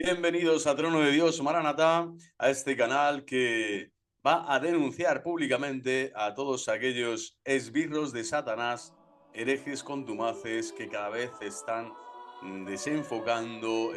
Bienvenidos a Trono de Dios, Maranatá, a este canal que va a denunciar públicamente a todos aquellos esbirros de Satanás, herejes contumaces que cada vez están desenfocando,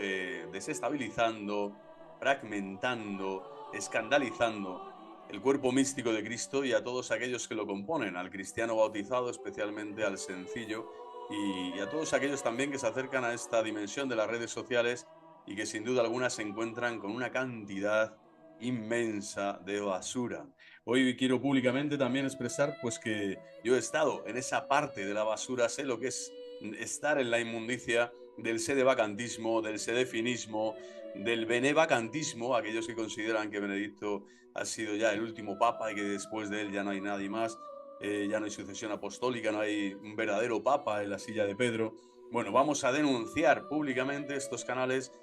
desestabilizando, fragmentando, escandalizando el cuerpo místico de Cristo y a todos aquellos que lo componen, al cristiano bautizado, especialmente al sencillo, y a todos aquellos también que se acercan a esta dimensión de las redes sociales y que sin duda alguna se encuentran con una cantidad inmensa de basura. Hoy quiero públicamente también expresar pues que yo he estado en esa parte de la basura, sé lo que es estar en la inmundicia del sedevacantismo, del sedefinismo, del benevacantismo, aquellos que consideran que Benedicto ha sido ya el último papa y que después de él ya no hay nadie más, ya no hay sucesión apostólica, no hay un verdadero papa en la silla de Pedro. Bueno, vamos a denunciar públicamente estos canales.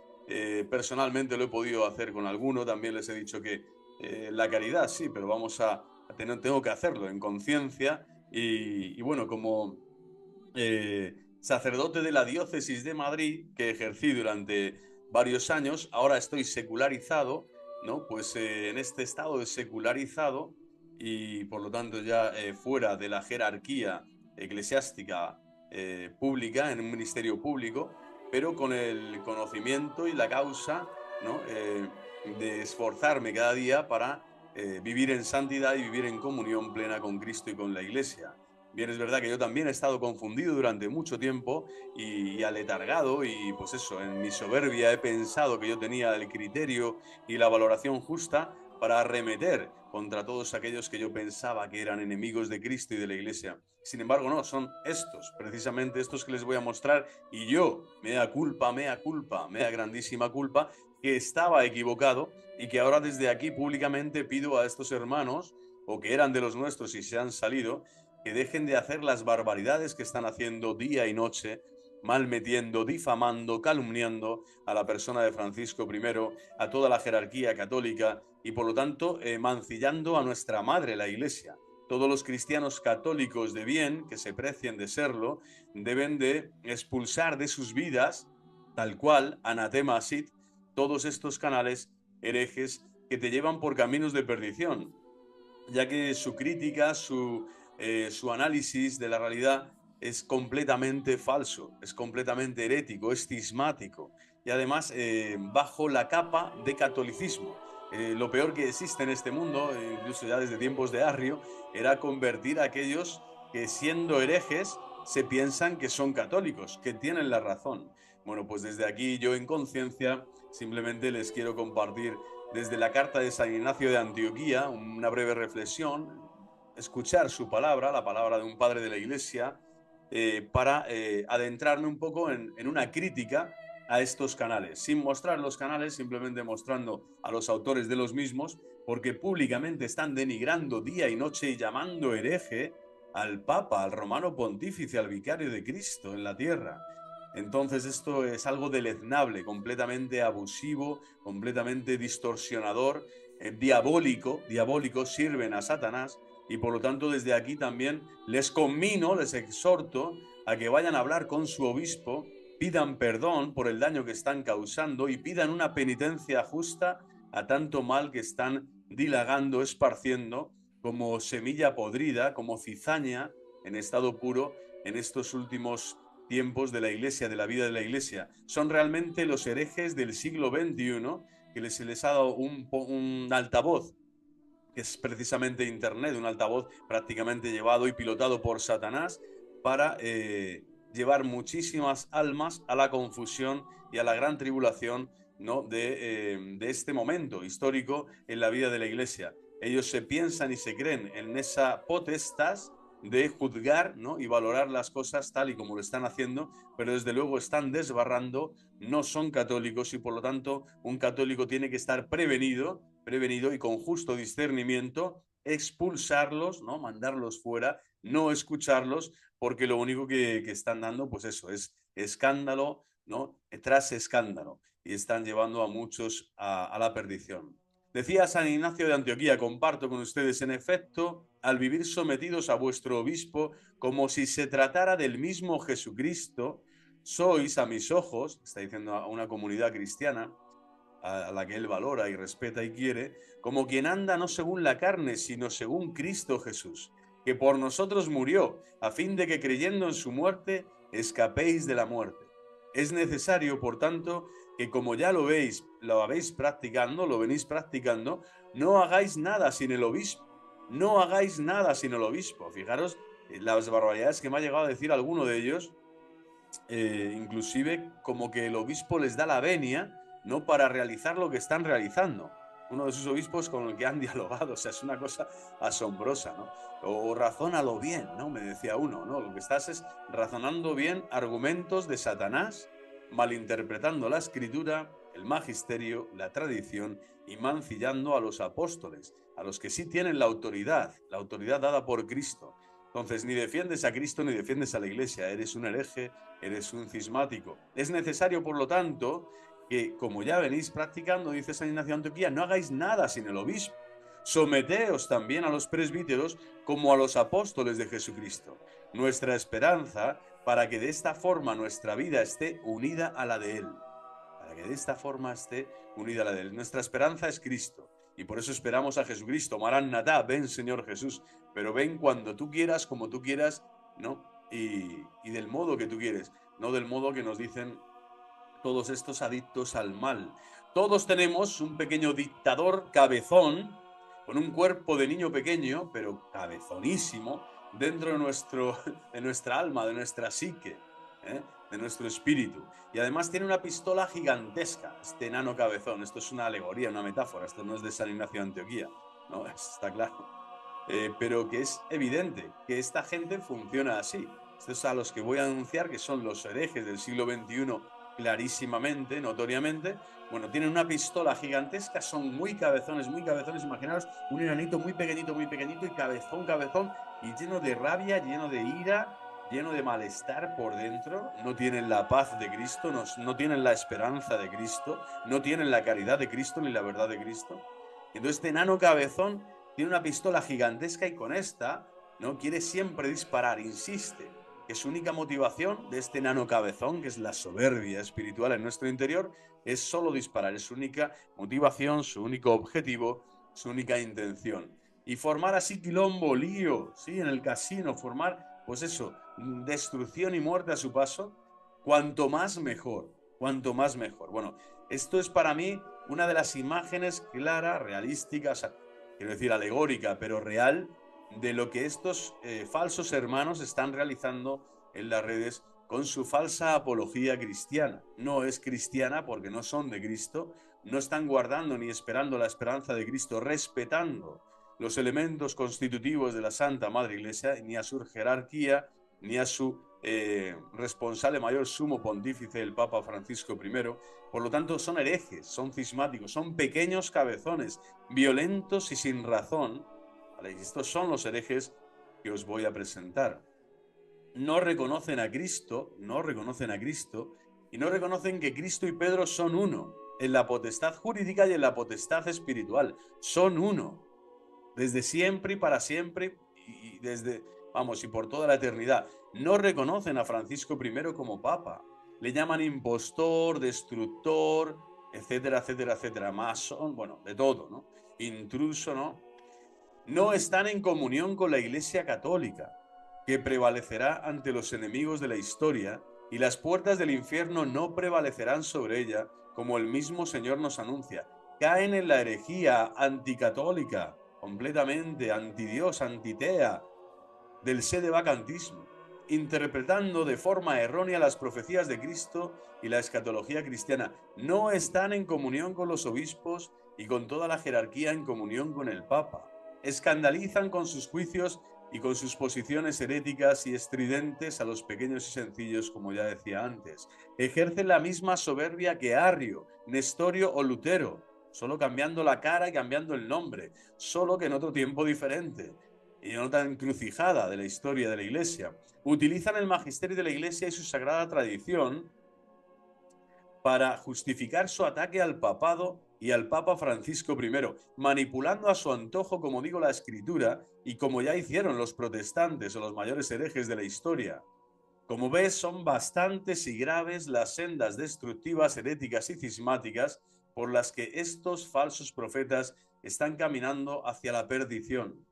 Personalmente lo he podido hacer con alguno, también les he dicho que la caridad sí, pero tengo que hacerlo en conciencia y bueno, como sacerdote de la diócesis de Madrid, que ejercí durante varios años, ahora estoy secularizado, ¿no? Pues en este estado de secularizado y por lo tanto ya fuera de la jerarquía eclesiástica pública, en un ministerio público, pero con el conocimiento y la causa, ¿no? De esforzarme cada día para vivir en santidad y vivir en comunión plena con Cristo y con la Iglesia. Bien, es verdad que yo también he estado confundido durante mucho tiempo y aletargado y pues eso, en mi soberbia he pensado que yo tenía el criterio y la valoración justa para arremeter contra todos aquellos que yo pensaba que eran enemigos de Cristo y de la Iglesia. Sin embargo, no, son estos, precisamente estos que les voy a mostrar y yo, mea grandísima culpa, que estaba equivocado y que ahora desde aquí públicamente pido a estos hermanos o que eran de los nuestros y se han salido, que dejen de hacer las barbaridades que están haciendo día y noche, malmetiendo, difamando, calumniando a la persona de Francisco I, a toda la jerarquía católica y por lo tanto mancillando a nuestra madre, la Iglesia. Todos los cristianos católicos de bien, que se precien de serlo, deben de expulsar de sus vidas, tal cual, anatema sit, todos estos canales herejes que te llevan por caminos de perdición, ya que su crítica, su análisis de la realidad es completamente falso, es completamente herético, es cismático y además bajo la capa de catolicismo. Lo peor que existe en este mundo, incluso ya desde tiempos de Arrio, era convertir a aquellos que siendo herejes se piensan que son católicos, que tienen la razón. Bueno, pues desde aquí yo en conciencia simplemente les quiero compartir desde la carta de San Ignacio de Antioquía, una breve reflexión, escuchar su palabra, la palabra de un padre de la Iglesia, para adentrarme un poco en una crítica a estos canales, sin mostrar los canales, simplemente mostrando a los autores de los mismos, porque públicamente están denigrando día y noche y llamando hereje al Papa, al Romano Pontífice, al Vicario de Cristo en la tierra. Entonces esto es algo deleznable, completamente abusivo, completamente distorsionador, diabólico, sirven a Satanás y por lo tanto desde aquí también les conmino, les exhorto a que vayan a hablar con su obispo, pidan perdón por el daño que están causando y pidan una penitencia justa a tanto mal que están dilagando, esparciendo como semilla podrida, como cizaña en estado puro en estos últimos tiempos de la Iglesia, de la vida de la Iglesia. Son realmente los herejes del siglo XXI que se les ha dado un altavoz, que es precisamente Internet, un altavoz prácticamente llevado y pilotado por Satanás para llevar muchísimas almas a la confusión y a la gran tribulación, ¿no? De este momento histórico en la vida de la Iglesia. Ellos se piensan y se creen en esa potestad de juzgar, ¿no? Y valorar las cosas tal y como lo están haciendo, pero desde luego están desbarrando, no son católicos y por lo tanto un católico tiene que estar prevenido y con justo discernimiento expulsarlos, ¿no? Mandarlos fuera, no escucharlos, porque lo único que están dando, pues eso, es escándalo, ¿no? Tras escándalo, y están llevando a muchos a la perdición. Decía San Ignacio de Antioquía, comparto con ustedes, en efecto, al vivir sometidos a vuestro obispo, como si se tratara del mismo Jesucristo, sois a mis ojos, está diciendo a una comunidad cristiana, a la que él valora y respeta y quiere, como quien anda no según la carne, sino según Cristo Jesús, que por nosotros murió, a fin de que creyendo en su muerte, escapéis de la muerte. Es necesario, por tanto, que como ya lo veis, lo habéis practicando, lo venís practicando, no hagáis nada sin el obispo. No hagáis nada sin el obispo. Fijaros las barbaridades que me ha llegado a decir alguno de ellos, inclusive como que el obispo les da la venia, ¿no?, para realizar lo que están realizando. Uno de sus obispos con el que han dialogado, o sea, es una cosa asombrosa, ¿no? O razónalo bien, ¿no? Me decía uno, ¿no? Lo que estás es razonando bien argumentos de Satanás, malinterpretando la escritura, el magisterio, la tradición y mancillando a los apóstoles, a los que sí tienen la autoridad dada por Cristo. Entonces, ni defiendes a Cristo ni defiendes a la Iglesia, eres un hereje, eres un cismático. Es necesario, por lo tanto, que, como ya venís practicando, dice San Ignacio de Antioquía, no hagáis nada sin el obispo. Someteos también a los presbíteros como a los apóstoles de Jesucristo. Nuestra esperanza para que de esta forma nuestra vida esté unida a la de Él. Para que de esta forma esté unida a la de Él. Nuestra esperanza es Cristo. Y por eso esperamos a Jesucristo. Maranatá, ven Señor Jesús. Pero ven cuando tú quieras, como tú quieras, ¿no? Y del modo que tú quieres. No del modo que nos dicen todos estos adictos al mal. Todos tenemos un pequeño dictador cabezón, con un cuerpo de niño pequeño, pero cabezonísimo, dentro de nuestra alma, de nuestra psique, ¿eh?, de nuestro espíritu. Y además tiene una pistola gigantesca, este enano cabezón. Esto es una alegoría, una metáfora, esto no es de San Ignacio de Antioquía, ¿no? Está claro. Pero que es evidente que esta gente funciona así. Estos a los que voy a anunciar, que son los herejes del siglo XXI, clarísimamente, notoriamente, bueno, tienen una pistola gigantesca, son muy cabezones, imaginaros un enanito muy pequeñito y cabezón, y lleno de rabia, lleno de ira, lleno de malestar por dentro, no tienen la paz de Cristo, no tienen la esperanza de Cristo, no tienen la caridad de Cristo ni la verdad de Cristo. Entonces este enano cabezón tiene una pistola gigantesca y con esta, ¿no?, quiere siempre disparar, insiste que su única motivación de este enano cabezón, que es la soberbia espiritual en nuestro interior, es solo disparar, es su única motivación, su único objetivo, su única intención. Y formar así quilombo, lío, ¿sí?, en el casino, formar, pues eso, destrucción y muerte a su paso, cuanto más mejor, cuanto más mejor. Bueno, esto es para mí una de las imágenes claras, realísticas, quiero decir alegórica, pero real, de lo que estos falsos hermanos están realizando en las redes con su falsa apología cristiana. No es cristiana porque no son de Cristo, no están guardando ni esperando la esperanza de Cristo, respetando los elementos constitutivos de la Santa Madre Iglesia, ni a su jerarquía, ni a su responsable mayor sumo pontífice, el Papa Francisco I. Por lo tanto, son herejes, son cismáticos, son pequeños cabezones, violentos y sin razón. ¿Vale? Y estos son los herejes que os voy a presentar. No reconocen a Cristo, y no reconocen que Cristo y Pedro son uno, en la potestad jurídica y en la potestad espiritual. Son uno, desde siempre y para siempre, y desde, vamos, y por toda la eternidad. No reconocen a Francisco I como papa. Le llaman impostor, destructor, etcétera, etcétera, etcétera. Masón, bueno, de todo, ¿no? Intruso, ¿no? No están en comunión con la Iglesia Católica, que prevalecerá ante los enemigos de la historia, y las puertas del infierno no prevalecerán sobre ella, como el mismo Señor nos anuncia. Caen en la herejía anticatólica, completamente antidios, antitea, del sedevacantismo, interpretando de forma errónea las profecías de Cristo y la escatología cristiana. No están en comunión con los obispos y con toda la jerarquía en comunión con el Papa. Escandalizan con sus juicios y con sus posiciones heréticas y estridentes a los pequeños y sencillos, como ya decía antes. Ejercen la misma soberbia que Arrio, Nestorio o Lutero, solo cambiando la cara y cambiando el nombre, solo que en otro tiempo diferente y en otra encrucijada de la historia de la Iglesia. Utilizan el magisterio de la Iglesia y su sagrada tradición para justificar su ataque al papado y al Papa Francisco I, manipulando a su antojo, como digo, la Escritura, y como ya hicieron los protestantes o los mayores herejes de la historia. Como ves, son bastantes y graves las sendas destructivas, heréticas y cismáticas por las que estos falsos profetas están caminando hacia la perdición.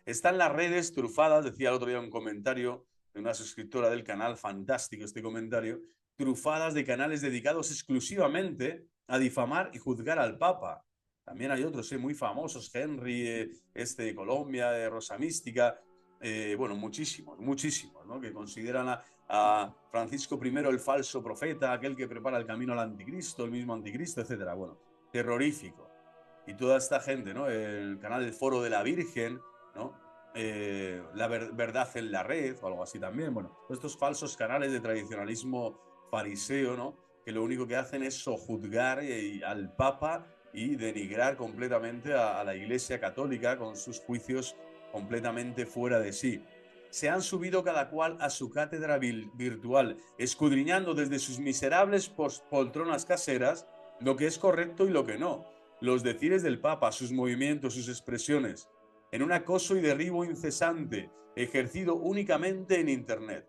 Están las redes trufadas, decía el otro día un comentario de una suscriptora del canal, fantástico este comentario, trufadas de canales dedicados exclusivamente a difamar y juzgar al Papa. También hay otros muy famosos, Henry, de Colombia, de Rosa Mística, bueno, muchísimos, ¿no? Que consideran a Francisco I el falso profeta, aquel que prepara el camino al anticristo, el mismo anticristo, etcétera. Bueno, terrorífico. Y toda esta gente, ¿no? El canal del Foro de la Virgen, ¿no? Verdad en la red o algo así también. Bueno, estos falsos canales de tradicionalismo fariseo, ¿no? Que lo único que hacen es sojuzgar al Papa y denigrar completamente a la Iglesia Católica con sus juicios completamente fuera de sí. Se han subido cada cual a su cátedra virtual, escudriñando desde sus miserables poltronas caseras lo que es correcto y lo que no, los decires del Papa, sus movimientos, sus expresiones, en un acoso y derribo incesante, ejercido únicamente en Internet.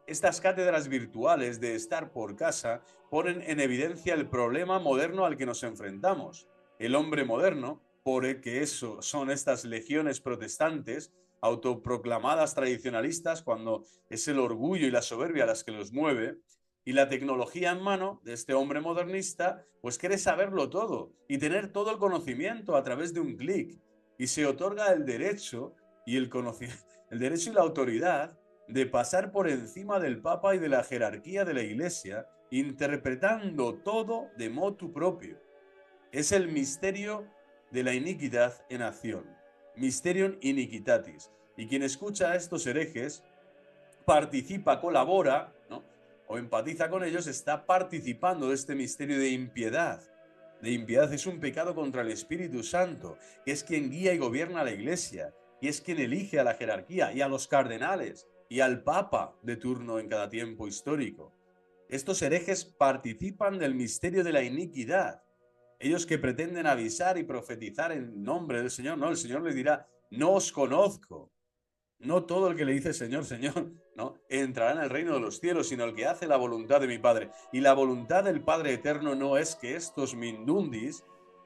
Estas cátedras virtuales de estar por casa ponen en evidencia el problema moderno al que nos enfrentamos. El hombre moderno, por el que eso son estas legiones protestantes, autoproclamadas tradicionalistas, cuando es el orgullo y la soberbia las que los mueve, y la tecnología en mano de este hombre modernista, pues quiere saberlo todo y tener todo el conocimiento a través de un clic. Y se otorga el derecho y el derecho y la autoridad de pasar por encima del Papa y de la jerarquía de la Iglesia, interpretando todo de motu propio. Es el misterio de la iniquidad en acción. Mysterium iniquitatis. Y quien escucha a estos herejes participa, colabora, ¿no? O empatiza con ellos, está participando de este misterio de impiedad. De impiedad es un pecado contra el Espíritu Santo, que es quien guía y gobierna a la Iglesia, y es quien elige a la jerarquía y a los cardenales y al Papa de turno en cada tiempo histórico. Estos herejes participan del misterio de la iniquidad. Ellos que pretenden avisar y profetizar en nombre del Señor, no, el Señor les dirá, no os conozco. No todo el que le dice Señor, Señor, ¿no? entrará en el reino de los cielos, sino el que hace la voluntad de mi Padre. Y la voluntad del Padre Eterno no es que estos mindundis,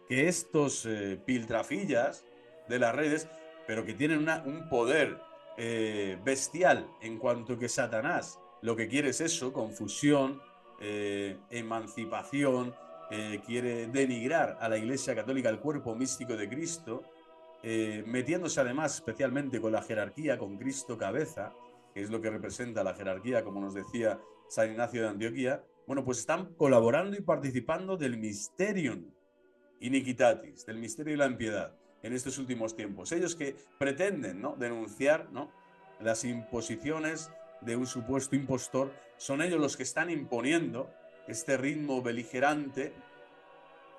que estos piltrafillas de las redes, pero que tienen un poder bestial en cuanto que Satanás lo que quiere es eso, confusión, emancipación, quiere denigrar a la Iglesia Católica, el cuerpo místico de Cristo, metiéndose además especialmente con la jerarquía, con Cristo cabeza, que es lo que representa la jerarquía, como nos decía San Ignacio de Antioquía. Bueno, pues están colaborando y participando del Mysterium Iniquitatis, del misterio de la impiedad en estos últimos tiempos. Ellos que pretenden, ¿no?, denunciar, ¿no?, las imposiciones de un supuesto impostor, son ellos los que están imponiendo este ritmo beligerante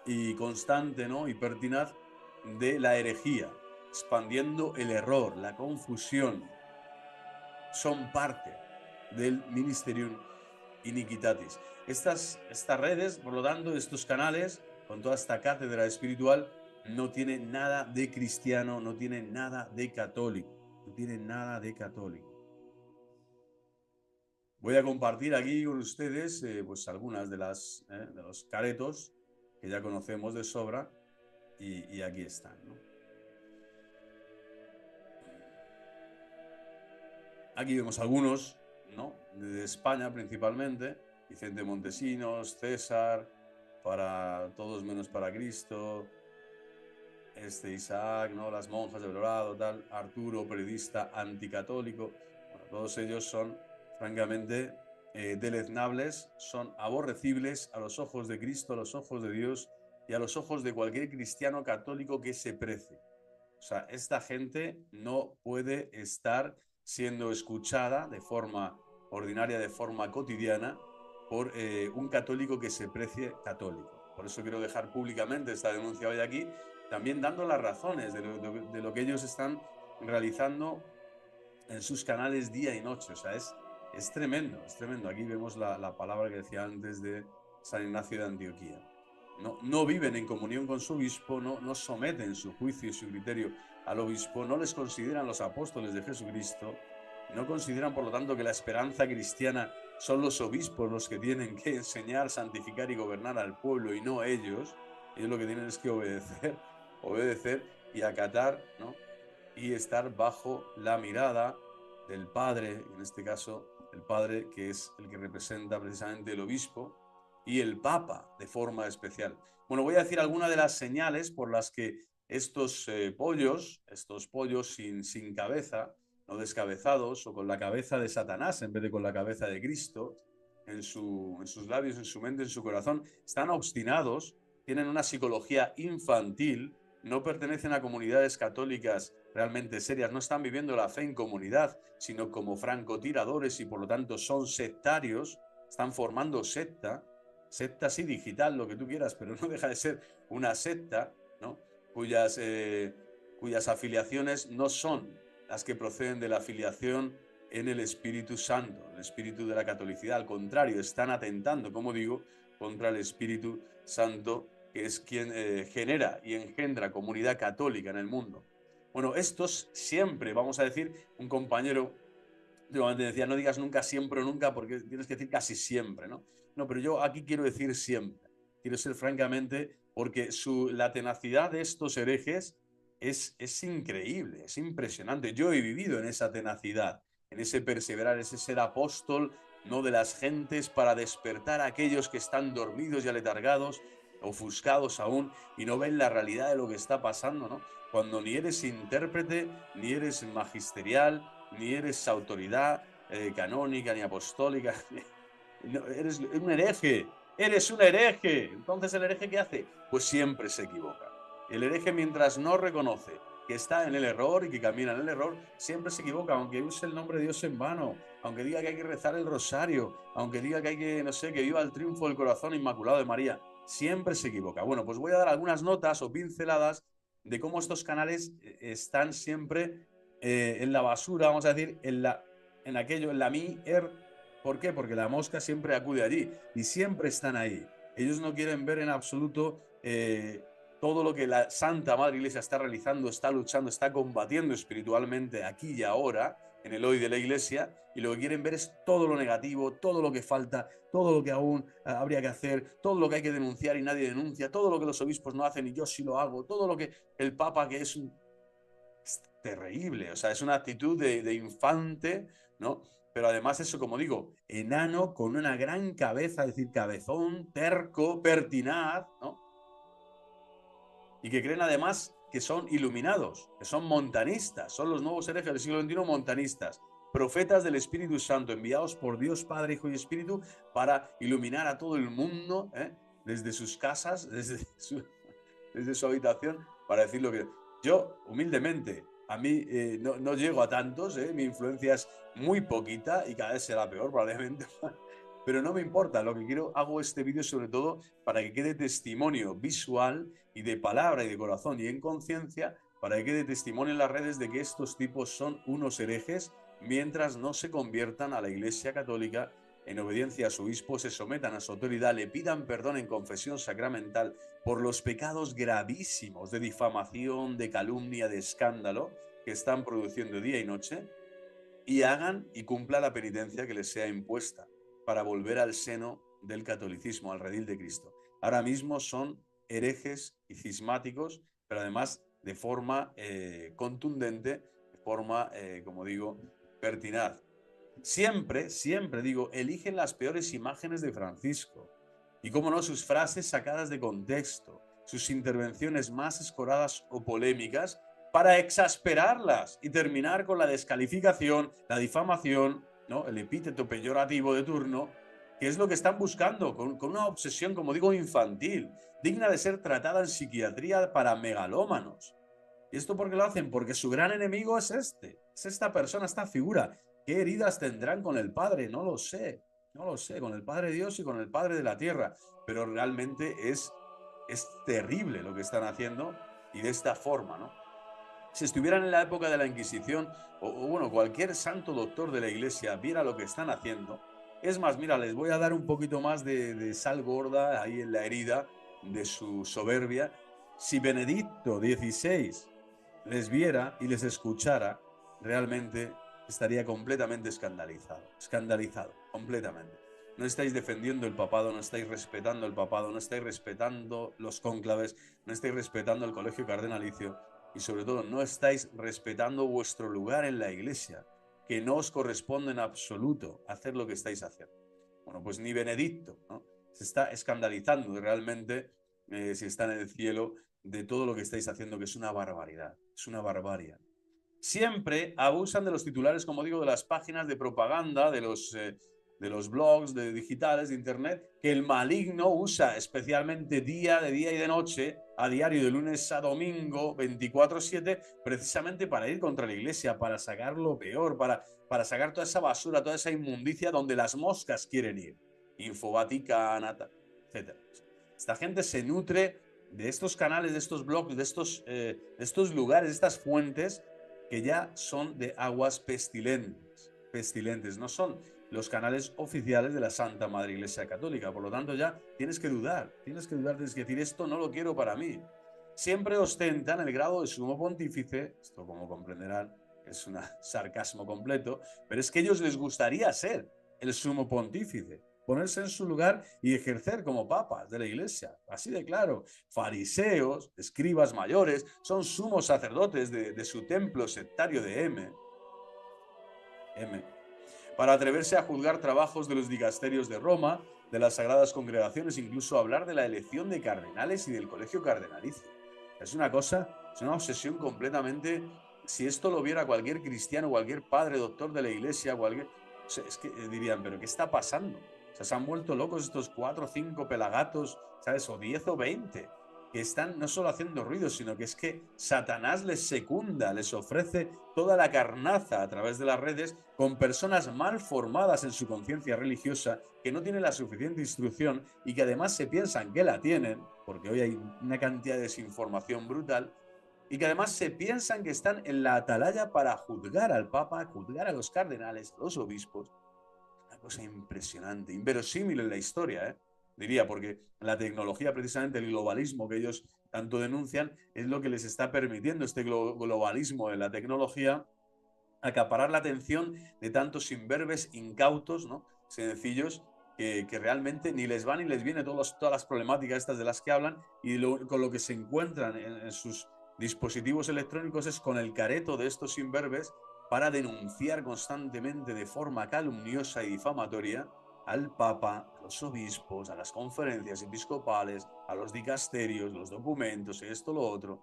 y constante, ¿no?, y pertinaz de la herejía, expandiendo el error, la confusión. Son parte del Ministerium Iniquitatis. Estas redes, por lo tanto, estos canales, con toda esta cátedra espiritual, no tienen nada de cristiano, no tienen nada de católico, no tienen nada de católico. Voy a compartir aquí con ustedes pues algunas de los caretos que ya conocemos de sobra y aquí están, ¿no? Aquí vemos algunos, ¿no?, de España principalmente, Vicente Montesinos, César, para todos menos para Cristo, Isaac, ¿no?, las monjas del Dorado, tal, Arturo, periodista anticatólico. Bueno, todos ellos son francamente deleznables, son aborrecibles a los ojos de Cristo, a los ojos de Dios y a los ojos de cualquier cristiano católico que se precie. O sea, esta gente no puede estar siendo escuchada de forma ordinaria, de forma cotidiana, por un católico que se precie católico. Por eso quiero dejar públicamente esta denuncia hoy aquí, también dando las razones de lo que ellos están realizando en sus canales día y noche. O sea, es tremendo, es tremendo. Aquí vemos la palabra que decía antes de San Ignacio de Antioquía. No viven en comunión con su obispo, no someten su juicio y su criterio al obispo, no les consideran los apóstoles de Jesucristo, no consideran, por lo tanto, que la esperanza cristiana son los obispos los que tienen que enseñar, santificar y gobernar al pueblo y no ellos. Ellos lo que tienen es que obedecer y acatar, ¿no? Y estar bajo la mirada del Padre, en este caso el Padre, que es el que representa precisamente el obispo, y el Papa de forma especial. Bueno, voy a decir algunas de las señales por las que estos pollos sin cabeza, no descabezados, o con la cabeza de Satanás en vez de con la cabeza de Cristo, en sus labios, en su mente, en su corazón, están obstinados, tienen una psicología infantil, no pertenecen a comunidades católicas realmente serias, no están viviendo la fe en comunidad, sino como francotiradores y por lo tanto son sectarios, están formando secta sí digital, lo que tú quieras, pero no deja de ser una secta, ¿no? Cuyas afiliaciones no son las que proceden de la afiliación en el Espíritu Santo, el Espíritu de la catolicidad. Al contrario, están atentando, como digo, contra el Espíritu Santo, que es quien genera y engendra comunidad católica en el mundo. Bueno, estos siempre, vamos a decir, un compañero últimamente decía, no digas nunca siempre o nunca, porque tienes que decir casi siempre, ¿no? No, pero yo aquí quiero decir siempre. Quiero ser francamente, porque la tenacidad de estos herejes es increíble, es impresionante. Yo he vivido en esa tenacidad, en ese perseverar, ese ser apóstol, no de las gentes, para despertar a aquellos que están dormidos y aletargados, ofuscados aún, y no ven la realidad de lo que está pasando, ¿no? Cuando ni eres intérprete, ni eres magisterial, ni eres autoridad canónica, ni apostólica, no, eres un hereje, eres un hereje. Entonces, ¿el hereje qué hace? Pues siempre se equivoca. El hereje, mientras no reconoce que está en el error y que camina en el error, siempre se equivoca, aunque use el nombre de Dios en vano, aunque diga que hay que rezar el rosario, aunque diga que hay que, no sé, que viva el triunfo del corazón inmaculado de María, siempre se equivoca. Bueno, pues voy a dar algunas notas o pinceladas de cómo estos canales están siempre en la basura, vamos a decir, en la mier. ¿Por qué? Porque la mosca siempre acude allí y siempre están ahí. Ellos no quieren ver en absoluto todo lo que la Santa Madre Iglesia está realizando, está luchando, está combatiendo espiritualmente aquí y ahora, en el hoy de la Iglesia, y lo que quieren ver es todo lo negativo, todo lo que falta, todo lo que aún habría que hacer, todo lo que hay que denunciar y nadie denuncia, todo lo que los obispos no hacen y yo sí lo hago, todo lo que el Papa, que es terrible, o sea, es una actitud de infante, ¿no? Pero además eso, como digo, enano con una gran cabeza, es decir, cabezón, terco, pertinaz, ¿no? Y que creen además que son iluminados, que son montanistas, son los nuevos herejes del siglo XXI montanistas, profetas del Espíritu Santo, enviados por Dios Padre, Hijo y Espíritu para iluminar a todo el mundo, desde sus casas, desde su habitación, para decir lo que... Yo, humildemente, a mí no llego a tantos, mi influencia es muy poquita y cada vez será peor probablemente, pero no me importa, lo que quiero, hago este vídeo sobre todo para que quede testimonio visual y de palabra y de corazón y en conciencia, para que quede testimonio en las redes de que estos tipos son unos herejes mientras no se conviertan a la Iglesia Católica en obediencia a su obispo, se sometan a su autoridad, le pidan perdón en confesión sacramental por los pecados gravísimos de difamación, de calumnia, de escándalo que están produciendo día y noche, y hagan y cumpla la penitencia que les sea impuesta para volver al seno del catolicismo, al redil de Cristo. Ahora mismo son herejes y cismáticos, pero además de forma contundente, de forma, como digo, pertinaz. Siempre digo, eligen las peores imágenes de Francisco. Y cómo no, sus frases sacadas de contexto, sus intervenciones más escoradas o polémicas, para exasperarlas y terminar con la descalificación, la difamación, ¿no? El epíteto peyorativo de turno, que es lo que están buscando, con una obsesión, como digo, infantil, digna de ser tratada en psiquiatría para megalómanos. ¿Y esto por qué lo hacen? Porque su gran enemigo es esta persona, esta figura. ¿Qué heridas tendrán con el Padre? No lo sé, con el Padre Dios y con el Padre de la Tierra. Pero realmente es terrible lo que están haciendo y de esta forma, ¿no? Si estuvieran en la época de la Inquisición, o bueno, cualquier santo doctor de la Iglesia viera lo que están haciendo. Es más, mira, les voy a dar un poquito más de sal gorda ahí en la herida de su soberbia. Si Benedicto XVI les viera y les escuchara, realmente estaría completamente escandalizado, escandalizado, completamente. No estáis defendiendo el papado, no estáis respetando el papado, no estáis respetando los cónclaves, no estáis respetando el colegio cardenalicio y sobre todo no estáis respetando vuestro lugar en la iglesia, que no os corresponde en absoluto hacer lo que estáis haciendo. Bueno, pues ni Benedicto, ¿no? Se está escandalizando realmente, si está en el cielo, de todo lo que estáis haciendo, que es una barbaridad, es una barbarie. Siempre abusan de los titulares, como digo, de las páginas de propaganda, de los blogs de digitales, de internet, que el maligno usa especialmente de día y de noche, a diario, de lunes a domingo, 24/7, precisamente para ir contra la iglesia, para sacar lo peor, para sacar toda esa basura, toda esa inmundicia donde las moscas quieren ir. Info Vaticana, etc. Esta gente se nutre de estos canales, de estos blogs, de estos lugares, de estas fuentes que ya son de aguas pestilentes. Pestilentes, no son los canales oficiales de la Santa Madre Iglesia Católica. Por lo tanto, ya tienes que dudar, tienes que decir, esto no lo quiero para mí. Siempre ostentan el grado de sumo pontífice, esto como comprenderán es un sarcasmo completo, pero es que a ellos les gustaría ser el sumo pontífice, ponerse en su lugar y ejercer como papas de la iglesia, así de claro. Fariseos, escribas mayores, son sumos sacerdotes de su templo sectario de M, para atreverse a juzgar trabajos de los dicasterios de Roma, de las sagradas congregaciones, incluso hablar de la elección de cardenales y del colegio cardenalicio. Es una cosa, es una obsesión completamente. Si esto lo viera cualquier cristiano, cualquier padre, doctor de la iglesia, cualquier, es que dirían, pero ¿qué está pasando? O sea, se han vuelto locos estos 4 o 5 pelagatos, ¿sabes? O 10 o 20, que están no solo haciendo ruido, sino que es que Satanás les secunda, les ofrece toda la carnaza a través de las redes con personas mal formadas en su conciencia religiosa, que no tienen la suficiente instrucción y que además se piensan que la tienen, porque hoy hay una cantidad de desinformación brutal, y que además se piensan que están en la atalaya para juzgar al Papa, juzgar a los cardenales, a los obispos. Una cosa impresionante, inverosímil en la historia, diría, porque la tecnología, precisamente el globalismo que ellos tanto denuncian, es lo que les está permitiendo este globalismo de la tecnología acaparar la atención de tantos imberbes, incautos, ¿no? Sencillos, que realmente ni les va ni les viene todas las problemáticas estas de las que hablan y con lo que se encuentran en sus dispositivos electrónicos es con el careto de estos imberbes para denunciar constantemente de forma calumniosa y difamatoria al Papa, a los obispos, a las conferencias episcopales, a los dicasterios, los documentos, esto, lo otro.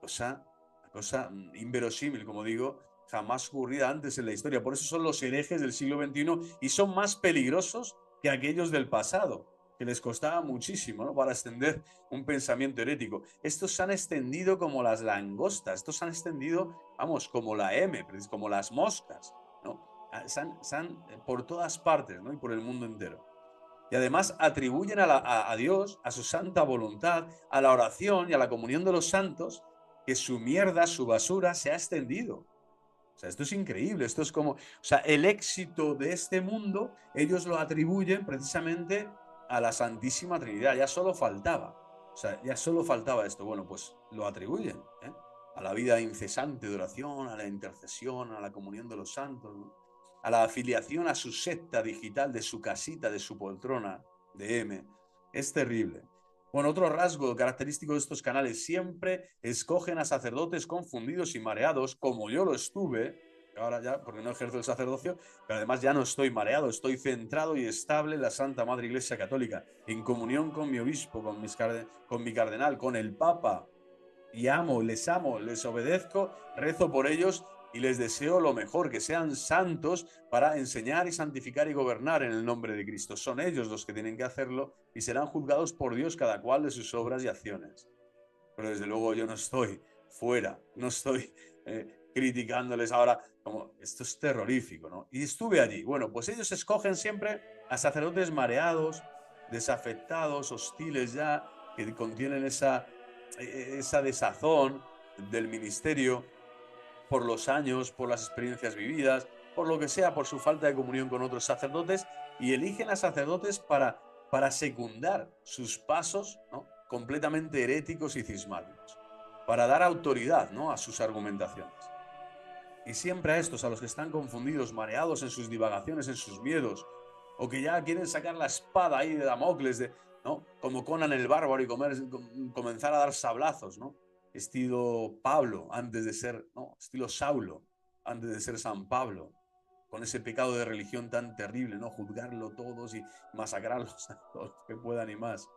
Una cosa inverosímil, como digo, jamás ocurrida antes en la historia. Por eso son los herejes del siglo XXI y son más peligrosos que aquellos del pasado, que les costaba muchísimo, ¿no? Para extender un pensamiento herético. Estos se han extendido como las langostas, estos se han extendido, vamos, como la M, como las moscas, ¿no? Se han por todas partes, ¿no? Y por el mundo entero. Y además atribuyen a Dios, a su santa voluntad, a la oración y a la comunión de los santos, que su mierda, su basura se ha extendido. O sea, esto es increíble, esto es como, o sea, el éxito de este mundo, ellos lo atribuyen precisamente a la Santísima Trinidad, ya solo faltaba, o sea, ya solo faltaba esto, bueno, pues lo atribuyen, a la vida incesante de oración, a la intercesión, a la comunión de los santos, ¿no? A la afiliación a su secta digital, de su casita, de su poltrona, de M. Es terrible. Bueno, otro rasgo característico de estos canales, siempre escogen a sacerdotes confundidos y mareados, como yo lo estuve, ahora ya, porque no ejerzo el sacerdocio, pero además ya no estoy mareado, estoy centrado y estable en la Santa Madre Iglesia Católica, en comunión con mi obispo, con mi cardenal, con el Papa, y amo, les obedezco, rezo por ellos y les deseo lo mejor, que sean santos para enseñar y santificar y gobernar en el nombre de Cristo. Son ellos los que tienen que hacerlo y serán juzgados por Dios cada cual de sus obras y acciones. Pero desde luego yo no estoy fuera, no estoy criticándoles ahora, como esto es terrorífico, ¿no? Y estuve allí. Bueno, pues ellos escogen siempre a sacerdotes mareados, desafectados, hostiles ya, que contienen esa desazón del ministerio por los años, por las experiencias vividas, por lo que sea, por su falta de comunión con otros sacerdotes, y eligen a sacerdotes para secundar sus pasos, ¿no? Completamente heréticos y cismáticos, para dar autoridad, ¿no? A sus argumentaciones. Y siempre a estos, a los que están confundidos, mareados en sus divagaciones, en sus miedos, o que ya quieren sacar la espada ahí de Damocles, ¿no? Como Conan el Bárbaro y comenzar a dar sablazos, ¿no? Estilo Pablo, antes de ser, ¿no? Estilo Saulo, antes de ser San Pablo, con ese pecado de religión tan terrible, ¿no? Juzgarlo todos y masacrarlos a todos los que puedan y más.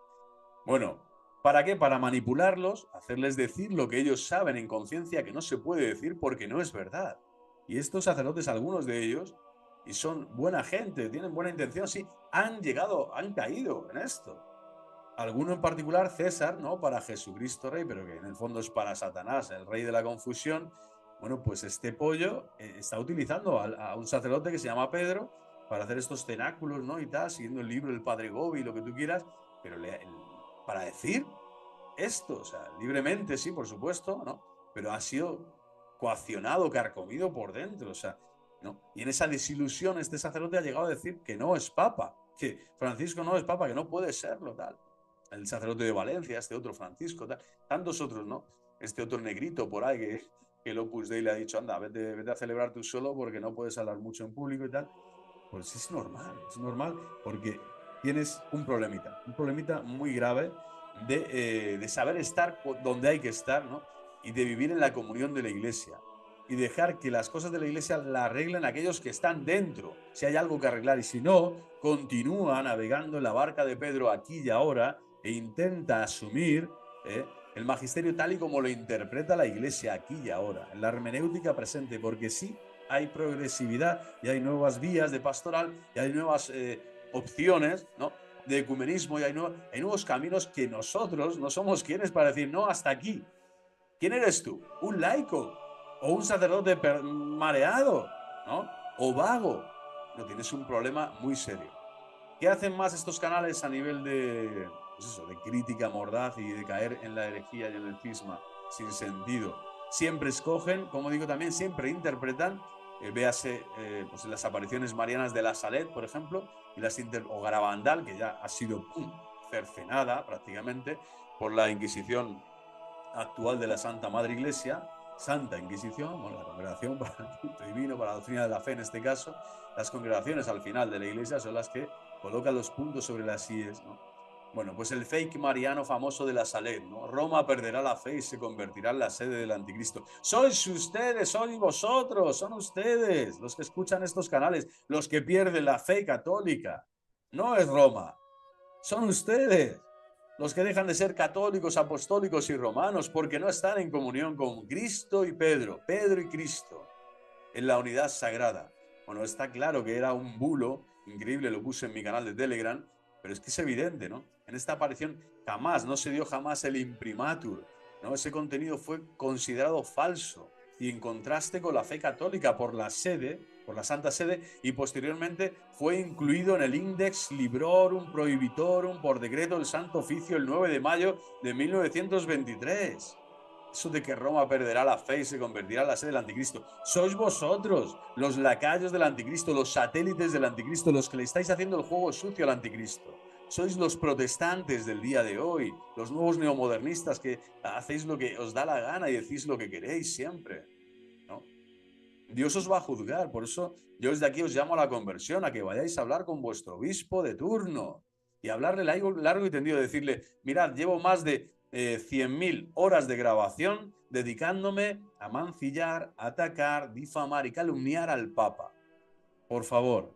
Bueno, ¿para qué? Para manipularlos, hacerles decir lo que ellos saben en conciencia que no se puede decir porque no es verdad. Y estos sacerdotes, algunos de ellos, y son buena gente, tienen buena intención, sí, han llegado, han caído en esto. Alguno en particular, César, ¿no? Para Jesucristo Rey, pero que en el fondo es para Satanás, el rey de la confusión. Bueno, pues este pollo está utilizando a un sacerdote que se llama Pedro para hacer estos cenáculos, ¿no? Y tal, siguiendo el libro del Padre Gobi, lo que tú quieras, pero para decir esto, o sea, libremente, sí, por supuesto, ¿no? Pero ha sido coaccionado, carcomido por dentro, o sea, ¿no? Y en esa desilusión este sacerdote ha llegado a decir que no es papa, que Francisco no es papa, que no puede serlo, tal. El sacerdote de Valencia, este otro Francisco, tal. Tantos otros, ¿no? Este otro negrito por ahí que el Opus Dei le ha dicho, anda, vete a celebrar tú solo porque no puedes hablar mucho en público y tal. Pues es normal, porque tienes un problemita muy grave de saber estar donde hay que estar, ¿no? Y de vivir en la comunión de la iglesia. Y dejar que las cosas de la iglesia la arreglen aquellos que están dentro, si hay algo que arreglar. Y si no, continúa navegando en la barca de Pedro aquí y ahora e intenta asumir el magisterio tal y como lo interpreta la iglesia aquí y ahora, en la hermenéutica presente, porque sí, hay progresividad y hay nuevas vías de pastoral y hay nuevas opciones, ¿no? De ecumenismo y hay nuevos caminos que nosotros no somos quienes para decir, no, hasta aquí. ¿Quién eres tú? ¿Un laico? ¿O un sacerdote mareado? ¿No? ¿O vago? No, tienes un problema muy serio. ¿Qué hacen más estos canales a nivel pues eso, de crítica mordaz y de caer en la herejía y en el cisma sin sentido? Siempre escogen, como digo también, siempre interpretan, véase pues en las apariciones marianas de la Salet, por ejemplo, y o Garabandal, que ya ha sido cercenada prácticamente por la Inquisición actual de la Santa Madre Iglesia, Santa Inquisición, bueno, la Congregación para el Culto Divino, para la Doctrina de la Fe en este caso, las congregaciones al final de la Iglesia son las que colocan los puntos sobre las IES, ¿no? Bueno, pues el fake mariano famoso de la Salet, ¿no? Roma perderá la fe y se convertirá en la sede del anticristo. Sois ustedes, sois vosotros, son ustedes los que escuchan estos canales, los que pierden la fe católica. No es Roma, son ustedes los que dejan de ser católicos, apostólicos y romanos porque no están en comunión con Cristo y Pedro, Pedro y Cristo, en la unidad sagrada. Bueno, está claro que era un bulo, increíble, lo puse en mi canal de Telegram, pero es que es evidente, ¿no? En esta aparición no se dio jamás el imprimatur, ¿no? Ese contenido fue considerado falso y en contraste con la fe católica por la sede, por la Santa Sede, y posteriormente fue incluido en el Index Librorum Prohibitorum por decreto del Santo Oficio el 9 de mayo de 1923. Eso de que Roma perderá la fe y se convertirá en la sede del anticristo. Sois vosotros, los lacayos del anticristo, los satélites del anticristo, los que le estáis haciendo el juego sucio al anticristo. Sois los protestantes del día de hoy, los nuevos neomodernistas que hacéis lo que os da la gana y decís lo que queréis siempre, ¿no? Dios os va a juzgar, por eso yo desde aquí os llamo a la conversión, a que vayáis a hablar con vuestro obispo de turno y hablarle largo y tendido, decirle, mirad, llevo más de 100.000 horas de grabación dedicándome a mancillar, atacar, difamar y calumniar al Papa. Por favor,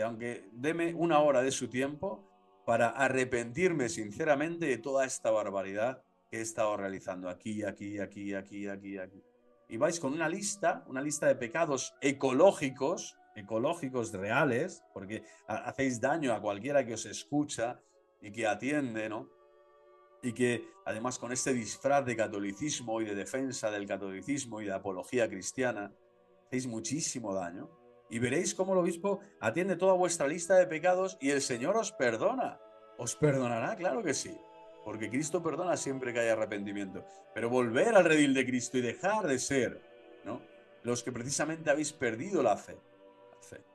aunque deme una hora de su tiempo para arrepentirme sinceramente de toda esta barbaridad que he estado realizando aquí, aquí, aquí, aquí, aquí, aquí. Y vais con una lista de pecados ecológicos reales, porque hacéis daño a cualquiera que os escucha y que atiende, ¿no? Y que además con este disfraz de catolicismo y de defensa del catolicismo y de apología cristiana, hacéis muchísimo daño. Y veréis cómo el obispo atiende toda vuestra lista de pecados y el Señor os perdona. ¿Os perdonará? Claro que sí. Porque Cristo perdona siempre que haya arrepentimiento. Pero volver al redil de Cristo y dejar de ser, ¿no? Los que precisamente habéis perdido la fe. La fe.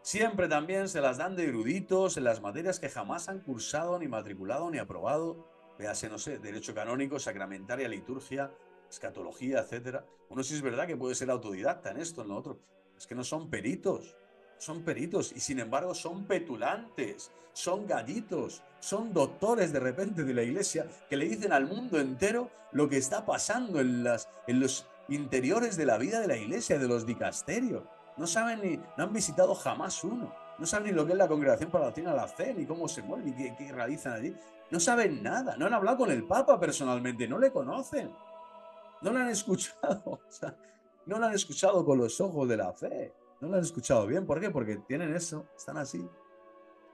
Siempre también se las dan de eruditos en las materias que jamás han cursado, ni matriculado, ni aprobado. Véase, no sé, derecho canónico, sacramentaria, liturgia. escatología, etcétera. Uno sí es verdad que puede ser autodidacta en esto, en lo otro. Es que no son peritos. Son peritos y sin embargo son petulantes, son gallitos, son doctores de repente de la iglesia que le dicen al mundo entero lo que está pasando en los interiores de la vida de la iglesia, de los dicasterios. No saben ni, no han visitado jamás uno. No saben ni lo que es la Congregación para la Doctrina de la Fe, ni cómo se mueve, ni qué realizan allí. No saben nada, no han hablado con el Papa personalmente, no le conocen, no lo han escuchado, o sea, no lo han escuchado con los ojos de la fe, no lo han escuchado bien. ¿Por qué? Porque tienen eso, están así,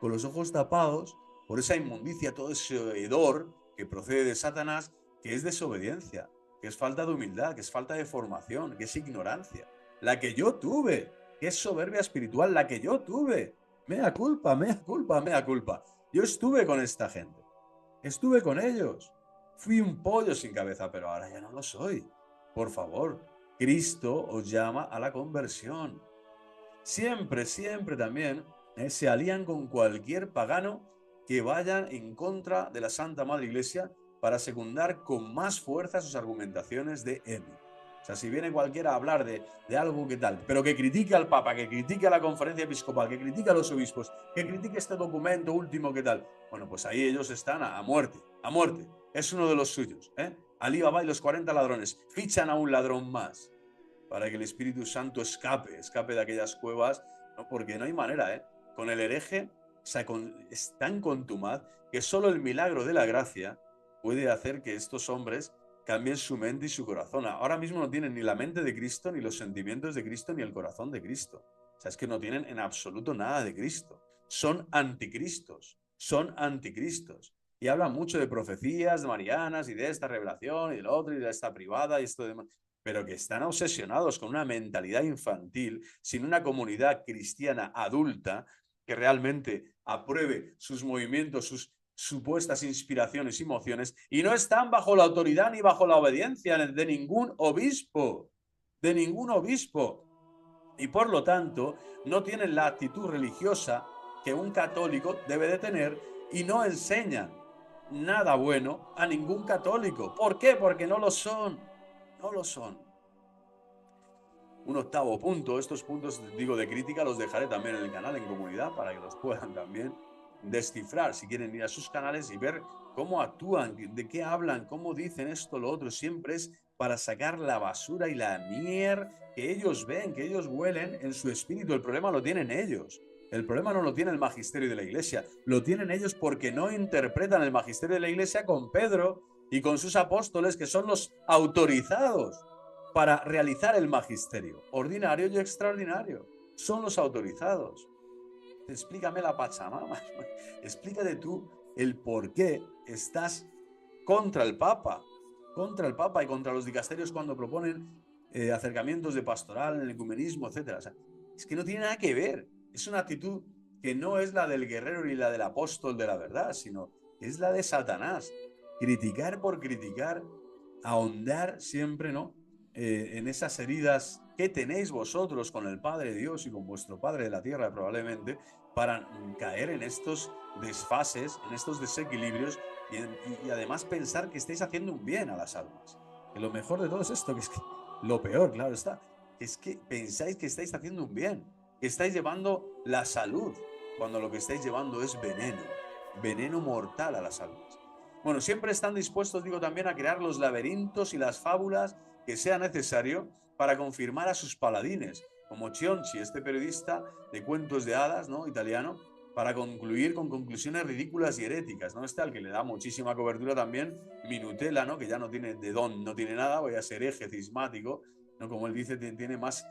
con los ojos tapados por esa inmundicia, todo ese hedor que procede de Satanás, que es desobediencia, que es falta de humildad, que es falta de formación, que es ignorancia. La que yo tuve, que es soberbia espiritual, la que yo tuve. Mea culpa, mea culpa, mea culpa. Yo estuve con esta gente, estuve con ellos. Fui un pollo sin cabeza, pero ahora ya no lo soy. Por favor, Cristo os llama a la conversión. Siempre, siempre también se alían con cualquier pagano que vaya en contra de la Santa Madre Iglesia para secundar con más fuerza sus argumentaciones de Emi. O sea, si viene cualquiera a hablar de algo que tal, pero que critique al Papa, que critique a la Conferencia Episcopal, que critique a los obispos, que critique este documento último que tal, bueno, pues ahí ellos están a muerte, a muerte. Es uno de los suyos, ¿eh? Alí Baba y los 40 ladrones fichan a un ladrón más para que el Espíritu Santo escape de aquellas cuevas, ¿no? Porque no hay manera, ¿eh? Con el hereje, o sea, es tan contumaz que solo el milagro de la gracia puede hacer que estos hombres cambien su mente y su corazón. Ahora mismo no tienen ni la mente de Cristo, ni los sentimientos de Cristo, ni el corazón de Cristo. O sea, es que no tienen en absoluto nada de Cristo. Son anticristos, son anticristos. Y hablan mucho de profecías, de marianas, y de esta revelación, y de lo otro, y de esta privada, y esto demás, pero que están obsesionados con una mentalidad infantil, sin una comunidad cristiana adulta que realmente apruebe sus movimientos, sus supuestas inspiraciones y emociones, y no están bajo la autoridad ni bajo la obediencia de ningún obispo, de ningún obispo. Y por lo tanto, no tienen la actitud religiosa que un católico debe de tener y no enseñan nada bueno a ningún católico. ¿Por qué? Porque no lo son. No lo son. Un octavo punto, estos puntos, digo, de crítica los dejaré también en el canal, en comunidad, para que los puedan también descifrar, si quieren ir a sus canales y ver cómo actúan, de qué hablan, cómo dicen esto, lo otro. Siempre es para sacar la basura y la mierda que ellos ven, que ellos huelen en su espíritu. El problema lo tienen ellos. El problema no lo tiene el magisterio de la iglesia, lo tienen ellos porque no interpretan el magisterio de la iglesia con Pedro y con sus apóstoles, que son los autorizados para realizar el magisterio, ordinario y extraordinario. Son los autorizados. Explícame la Pachamama. Explícate tú el por qué estás contra el Papa y contra los dicasterios cuando proponen acercamientos de pastoral, el ecumenismo, etc. O sea, es que no tiene nada que ver. Es una actitud que no es la del guerrero ni la del apóstol de la verdad, sino es la de Satanás. Criticar por criticar, ahondar siempre, ¿no? En esas heridas que tenéis vosotros con el Padre Dios y con vuestro Padre de la Tierra probablemente, para caer en estos desfases, en estos desequilibrios y además pensar que estáis haciendo un bien a las almas. Que lo mejor de todo es esto, que es que lo peor, claro está, es que pensáis que estáis haciendo un bien, que estáis llevando la salud, cuando lo que estáis llevando es veneno, veneno mortal a las almas. Bueno, siempre están dispuestos, digo, también a crear los laberintos y las fábulas que sea necesario para confirmar a sus paladines, como Chionchi, este periodista de cuentos de hadas, ¿no?, italiano, para concluir con conclusiones ridículas y heréticas, ¿no? Este al que le da muchísima cobertura también Minutela, ¿no?, que ya no tiene de don, no tiene nada, voy a ser hereje cismático, ¿no?, como él dice, tiene más,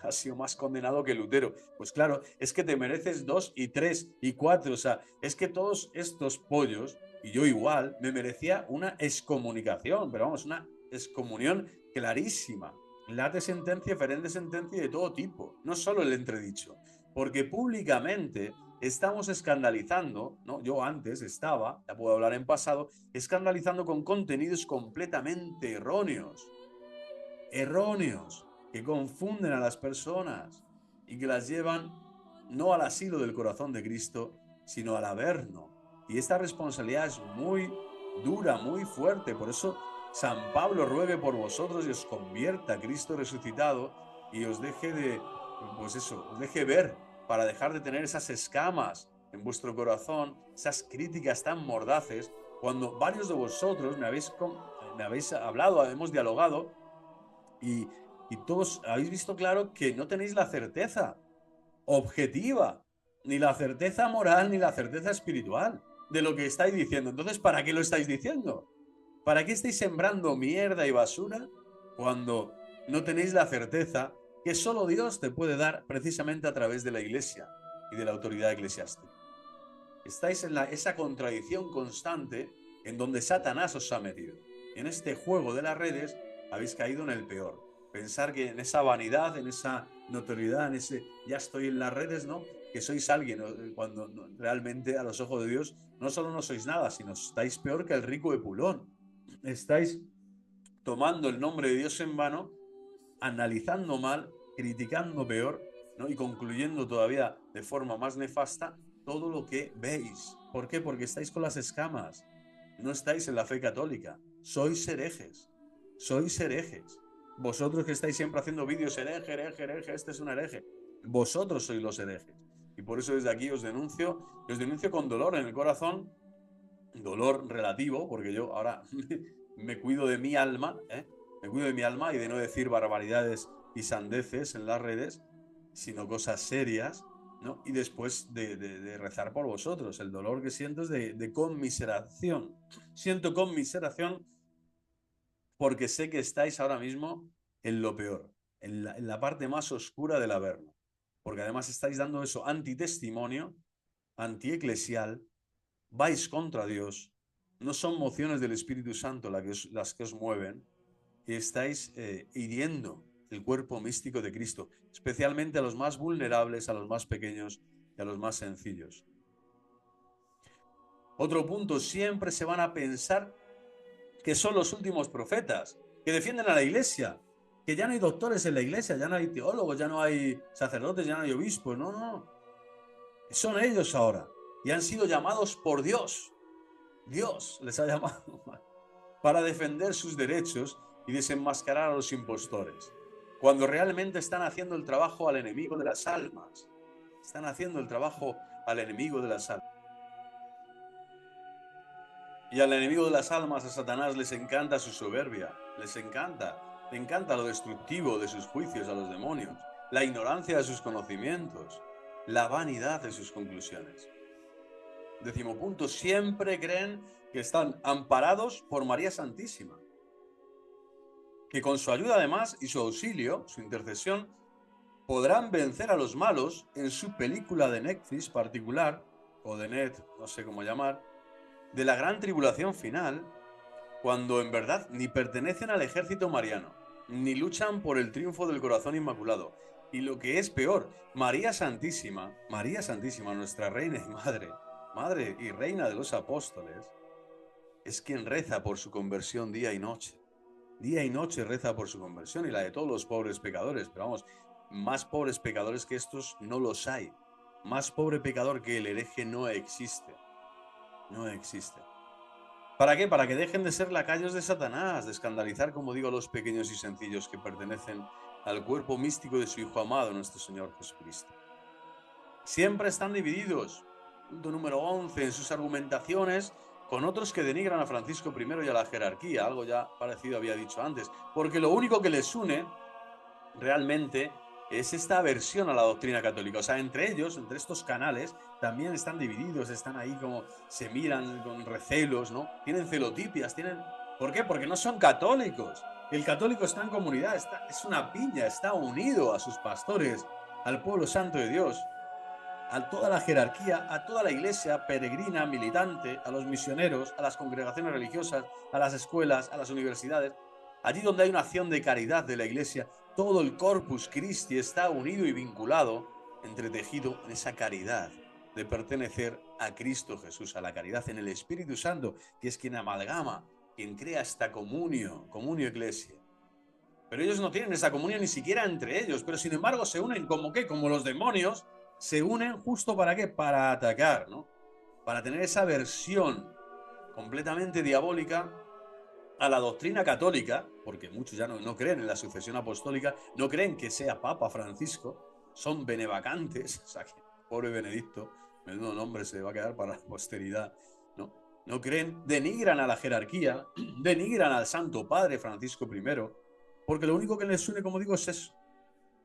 ha sido más condenado que Lutero. Pues claro, es que te mereces 2 y 3 y 4, o sea, es que todos estos pollos, y yo igual, me merecía una excomunicación, pero vamos, una excomunión clarísima. Late sentencia, ferende sentencia de todo tipo, no solo el entredicho, porque públicamente estamos escandalizando, ¿no? Yo antes estaba, ya puedo hablar en pasado, escandalizando con contenidos completamente erróneos, que confunden a las personas y que las llevan no al asilo del corazón de Cristo, sino al averno. Y esta responsabilidad es muy dura, muy fuerte. Por eso San Pablo ruegue por vosotros y os convierta a Cristo resucitado y os deje de, pues eso, os deje ver para dejar de tener esas escamas en vuestro corazón, esas críticas tan mordaces, cuando varios de vosotros me habéis hablado, hemos dialogado y, y todos habéis visto claro que no tenéis la certeza objetiva, ni la certeza moral, ni la certeza espiritual de lo que estáis diciendo. Entonces, ¿para qué lo estáis diciendo? ¿Para qué estáis sembrando mierda y basura cuando no tenéis la certeza que solo Dios te puede dar precisamente a través de la Iglesia y de la autoridad eclesiástica? Estáis en esa contradicción constante en donde Satanás os ha metido. En este juego de las redes habéis caído en el peor. Pensar que en esa vanidad, en esa notoriedad, en ese ya estoy en las redes, ¿no? Que sois alguien, cuando realmente a los ojos de Dios no solo no sois nada, sino estáis peor que el rico de Pulón. Estáis tomando el nombre de Dios en vano, analizando mal, criticando peor, ¿no? Y concluyendo todavía de forma más nefasta todo lo que veis. ¿Por qué? Porque estáis con las escamas. No estáis en la fe católica. Sois herejes. Sois herejes. Vosotros que estáis siempre haciendo vídeos, hereje, hereje, hereje, este es un hereje. Vosotros sois los herejes. Y por eso desde aquí os denuncio con dolor en el corazón, dolor relativo, porque yo ahora me cuido de mi alma, me cuido de mi alma y de no decir barbaridades y sandeces en las redes, sino cosas serias, ¿no? Y después de rezar por vosotros. El dolor que siento es de conmiseración. Siento conmiseración porque sé que estáis ahora mismo en lo peor, en la parte más oscura del Averno. Porque además estáis dando eso antitestimonio, antieclesial, vais contra Dios, no son mociones del Espíritu Santo las que os mueven, y estáis hiriendo el cuerpo místico de Cristo, especialmente a los más vulnerables, a los más pequeños y a los más sencillos. Otro punto, siempre se van a pensar que son los últimos profetas, que defienden a la Iglesia, que ya no hay doctores en la Iglesia, ya no hay teólogos, ya no hay sacerdotes, ya no hay obispos, no, no, son ellos ahora, y han sido llamados por Dios. Dios les ha llamado para defender sus derechos y desenmascarar a los impostores, cuando realmente están haciendo el trabajo al enemigo de las almas. Están haciendo el trabajo al enemigo de las almas. Y al enemigo de las almas, a Satanás, les encanta su soberbia, le encanta lo destructivo de sus juicios a los demonios, la ignorancia de sus conocimientos, la vanidad de sus conclusiones. 10º punto, siempre creen que están amparados por María Santísima, que con su ayuda además y su auxilio, su intercesión, podrán vencer a los malos en su película de Netflix particular, o de Net, no sé cómo llamar, de la gran tribulación final, cuando en verdad ni pertenecen al ejército mariano, ni luchan por el triunfo del corazón inmaculado. Y lo que es peor, María Santísima, nuestra reina y madre y reina de los apóstoles, es quien reza por su conversión día y noche. Día y noche reza por su conversión y la de todos los pobres pecadores. Pero vamos, más pobres pecadores que estos no los hay. Más pobre pecador que el hereje no existe. No existe. ¿Para qué? Para que dejen de ser lacayos de Satanás, de escandalizar, como digo, a los pequeños y sencillos que pertenecen al cuerpo místico de su Hijo amado, nuestro Señor Jesucristo. Siempre están divididos. Punto número 11, en sus argumentaciones con otros que denigran a Francisco I y a la jerarquía, algo ya parecido había dicho antes, porque lo único que les une realmente es esta aversión a la doctrina católica. O sea, entre ellos, entre estos canales, también están divididos, están ahí como se miran con recelos, ¿no? Tienen celotipias, tienen... ¿Por qué? Porque no son católicos. El católico está en comunidad, es una piña, está unido a sus pastores, al pueblo santo de Dios, a toda la jerarquía, a toda la iglesia peregrina, militante, a los misioneros, a las congregaciones religiosas, a las escuelas, a las universidades. Allí donde hay una acción de caridad de la iglesia, todo el Corpus Christi está unido y vinculado, entretejido en esa caridad de pertenecer a Cristo Jesús, a la caridad en el Espíritu Santo, que es quien amalgama, quien crea esta comunio iglesia. Pero ellos no tienen esa comunión ni siquiera entre ellos, pero sin embargo se unen como ¿qué? Como los demonios, se unen justo para ¿qué? Para atacar, ¿no? Para tener esa versión completamente diabólica a la doctrina católica, porque muchos ya no creen en la sucesión apostólica, no creen que sea Papa Francisco, son benevacantes, o sea que pobre Benedicto, menudo nombre se va a quedar para la posteridad, ¿no? No creen, denigran a la jerarquía, denigran al Santo Padre Francisco I, porque lo único que les une, como digo, es eso.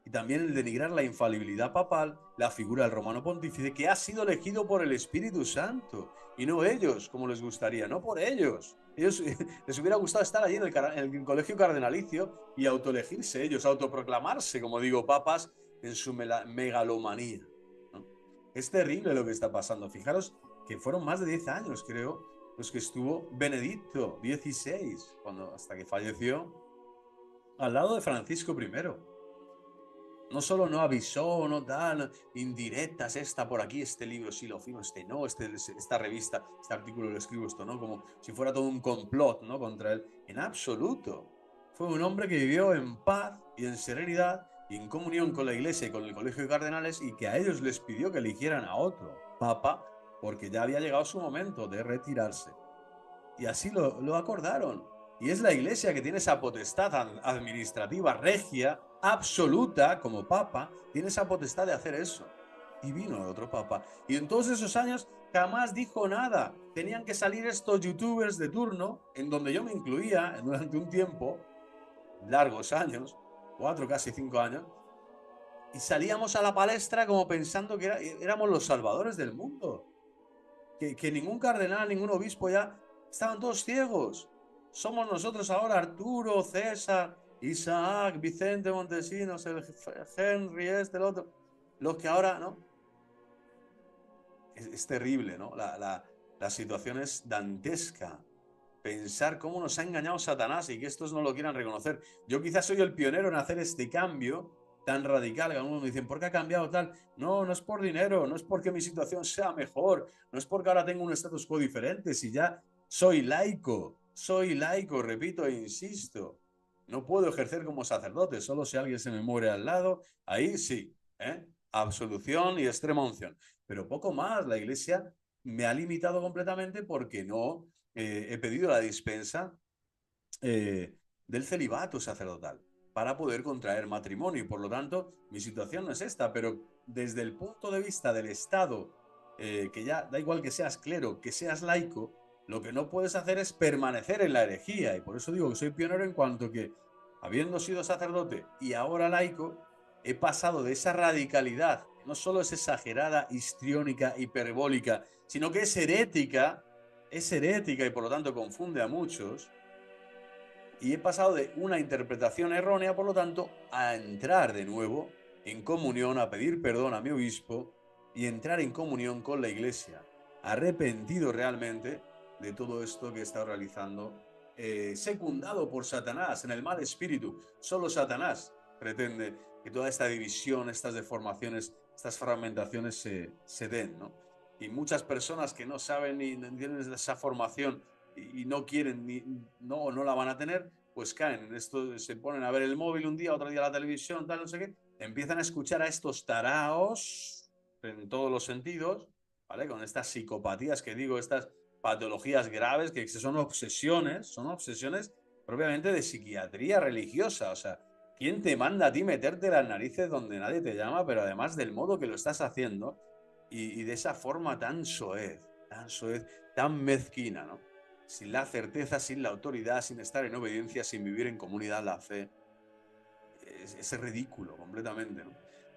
Y también el denigrar la infalibilidad papal, la figura del romano pontífice, que ha sido elegido por el Espíritu Santo, y no ellos, como les gustaría, no por ellos. Ellos les hubiera gustado estar allí en el colegio cardenalicio y autoelegirse ellos, autoproclamarse, como digo, papas en su megalomanía, ¿no? Es terrible lo que está pasando. Fijaros que fueron más de 10 años, creo, los que estuvo Benedicto XVI, hasta que falleció, al lado de Francisco I. No solo no avisó, no tal, indirectas, esta por aquí, este libro sí lo firmo, este no, esta revista, este artículo lo escribo, esto no, como si fuera todo un complot, ¿no?, contra él. En absoluto. Fue un hombre que vivió en paz y en serenidad y en comunión con la Iglesia y con el Colegio de Cardenales, y que a ellos les pidió que eligieran a otro papa porque ya había llegado su momento de retirarse. Y así lo acordaron. Y es la Iglesia que tiene esa potestad administrativa regia, absoluta, como papa, tiene esa potestad de hacer eso. Y vino otro papa. Y en todos esos años jamás dijo nada. Tenían que salir estos youtubers de turno, en donde yo me incluía durante un tiempo, largos años, 4, casi 5 años, y salíamos a la palestra como pensando que éramos los salvadores del mundo. Que ningún cardenal, ningún obispo ya, estaban todos ciegos. Somos nosotros ahora, Arturo, César, Isaac, Vicente Montesinos, el Henry, el otro, los que ahora, ¿no? Es terrible, ¿no? La situación es dantesca. Pensar cómo nos ha engañado Satanás y que estos no lo quieran reconocer. Yo quizás soy el pionero en hacer este cambio tan radical. Algunos me dicen, ¿por qué ha cambiado tal? No, no es por dinero, no es porque mi situación sea mejor, no es porque ahora tengo un status quo diferente, si ya soy laico, repito e insisto. No puedo ejercer como sacerdote, solo si alguien se me muere al lado, ahí sí, ¿eh? Absolución y extrema unción. Pero poco más, la Iglesia me ha limitado completamente porque no he pedido la dispensa del celibato sacerdotal para poder contraer matrimonio, y por lo tanto mi situación no es esta, pero desde el punto de vista del Estado, que ya da igual que seas clero, que seas laico, lo que no puedes hacer es permanecer en la herejía, y por eso digo que soy pionero en cuanto que, habiendo sido sacerdote y ahora laico, he pasado de esa radicalidad, que no solo es exagerada, histriónica, hiperbólica, sino que es herética y por lo tanto confunde a muchos. Y he pasado de una interpretación errónea, por lo tanto, a entrar de nuevo en comunión, a pedir perdón a mi obispo y entrar en comunión con la Iglesia, arrepentido realmente de todo esto que he estado realizando, secundado por Satanás, en el mal espíritu. Solo Satanás pretende que toda esta división, estas deformaciones, estas fragmentaciones se den, ¿no? Y muchas personas que no saben ni tienen esa formación y no quieren, no la van a tener, pues caen en esto, se ponen a ver el móvil un día, otro día la televisión, tal, no sé qué, empiezan a escuchar a estos taraos en todos los sentidos, ¿vale? Con estas psicopatías que digo, estas patologías graves que son obsesiones propiamente de psiquiatría religiosa. O sea, ¿quién te manda a ti meterte las narices donde nadie te llama, pero además del modo que lo estás haciendo y de esa forma tan soez, tan mezquina, ¿no? Sin la certeza, sin la autoridad, sin estar en obediencia, sin vivir en comunidad la fe. Es ridículo completamente, ¿no?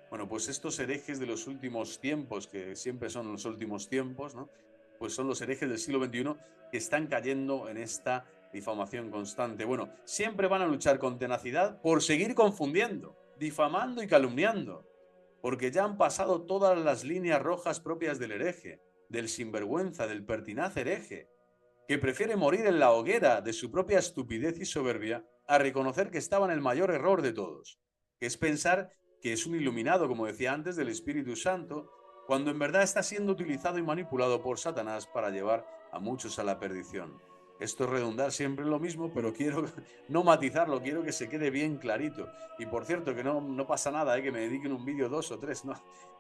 Bueno, pues estos herejes de los últimos tiempos, que siempre son los últimos tiempos, ¿no? Pues son los herejes del siglo XXI que están cayendo en esta difamación constante. Bueno, siempre van a luchar con tenacidad por seguir confundiendo, difamando y calumniando, porque ya han pasado todas las líneas rojas propias del hereje, del sinvergüenza, del pertinaz hereje, que prefiere morir en la hoguera de su propia estupidez y soberbia a reconocer que estaba en el mayor error de todos, que es pensar que es un iluminado, como decía antes, del Espíritu Santo, cuando en verdad está siendo utilizado y manipulado por Satanás para llevar a muchos a la perdición. Esto es redundar siempre en lo mismo, pero quiero no matizarlo, quiero que se quede bien clarito. Y por cierto, que no pasa nada, que me dediquen un vídeo 2 o 3,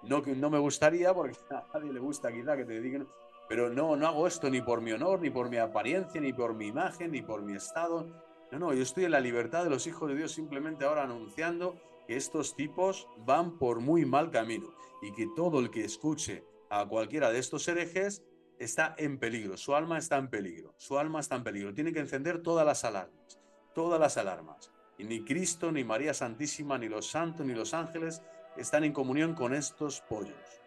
no me gustaría, porque a nadie le gusta quizá que te dediquen pero no, no hago esto ni por mi honor, ni por mi apariencia, ni por mi imagen, ni por mi estado. No, no, yo estoy en la libertad de los hijos de Dios simplemente ahora anunciando que estos tipos van por muy mal camino y que todo el que escuche a cualquiera de estos herejes está en peligro, su alma está en peligro, su alma está en peligro. Tiene que encender todas las alarmas, todas las alarmas. Y ni Cristo, ni María Santísima, ni los santos, ni los ángeles están en comunión con estos pollos,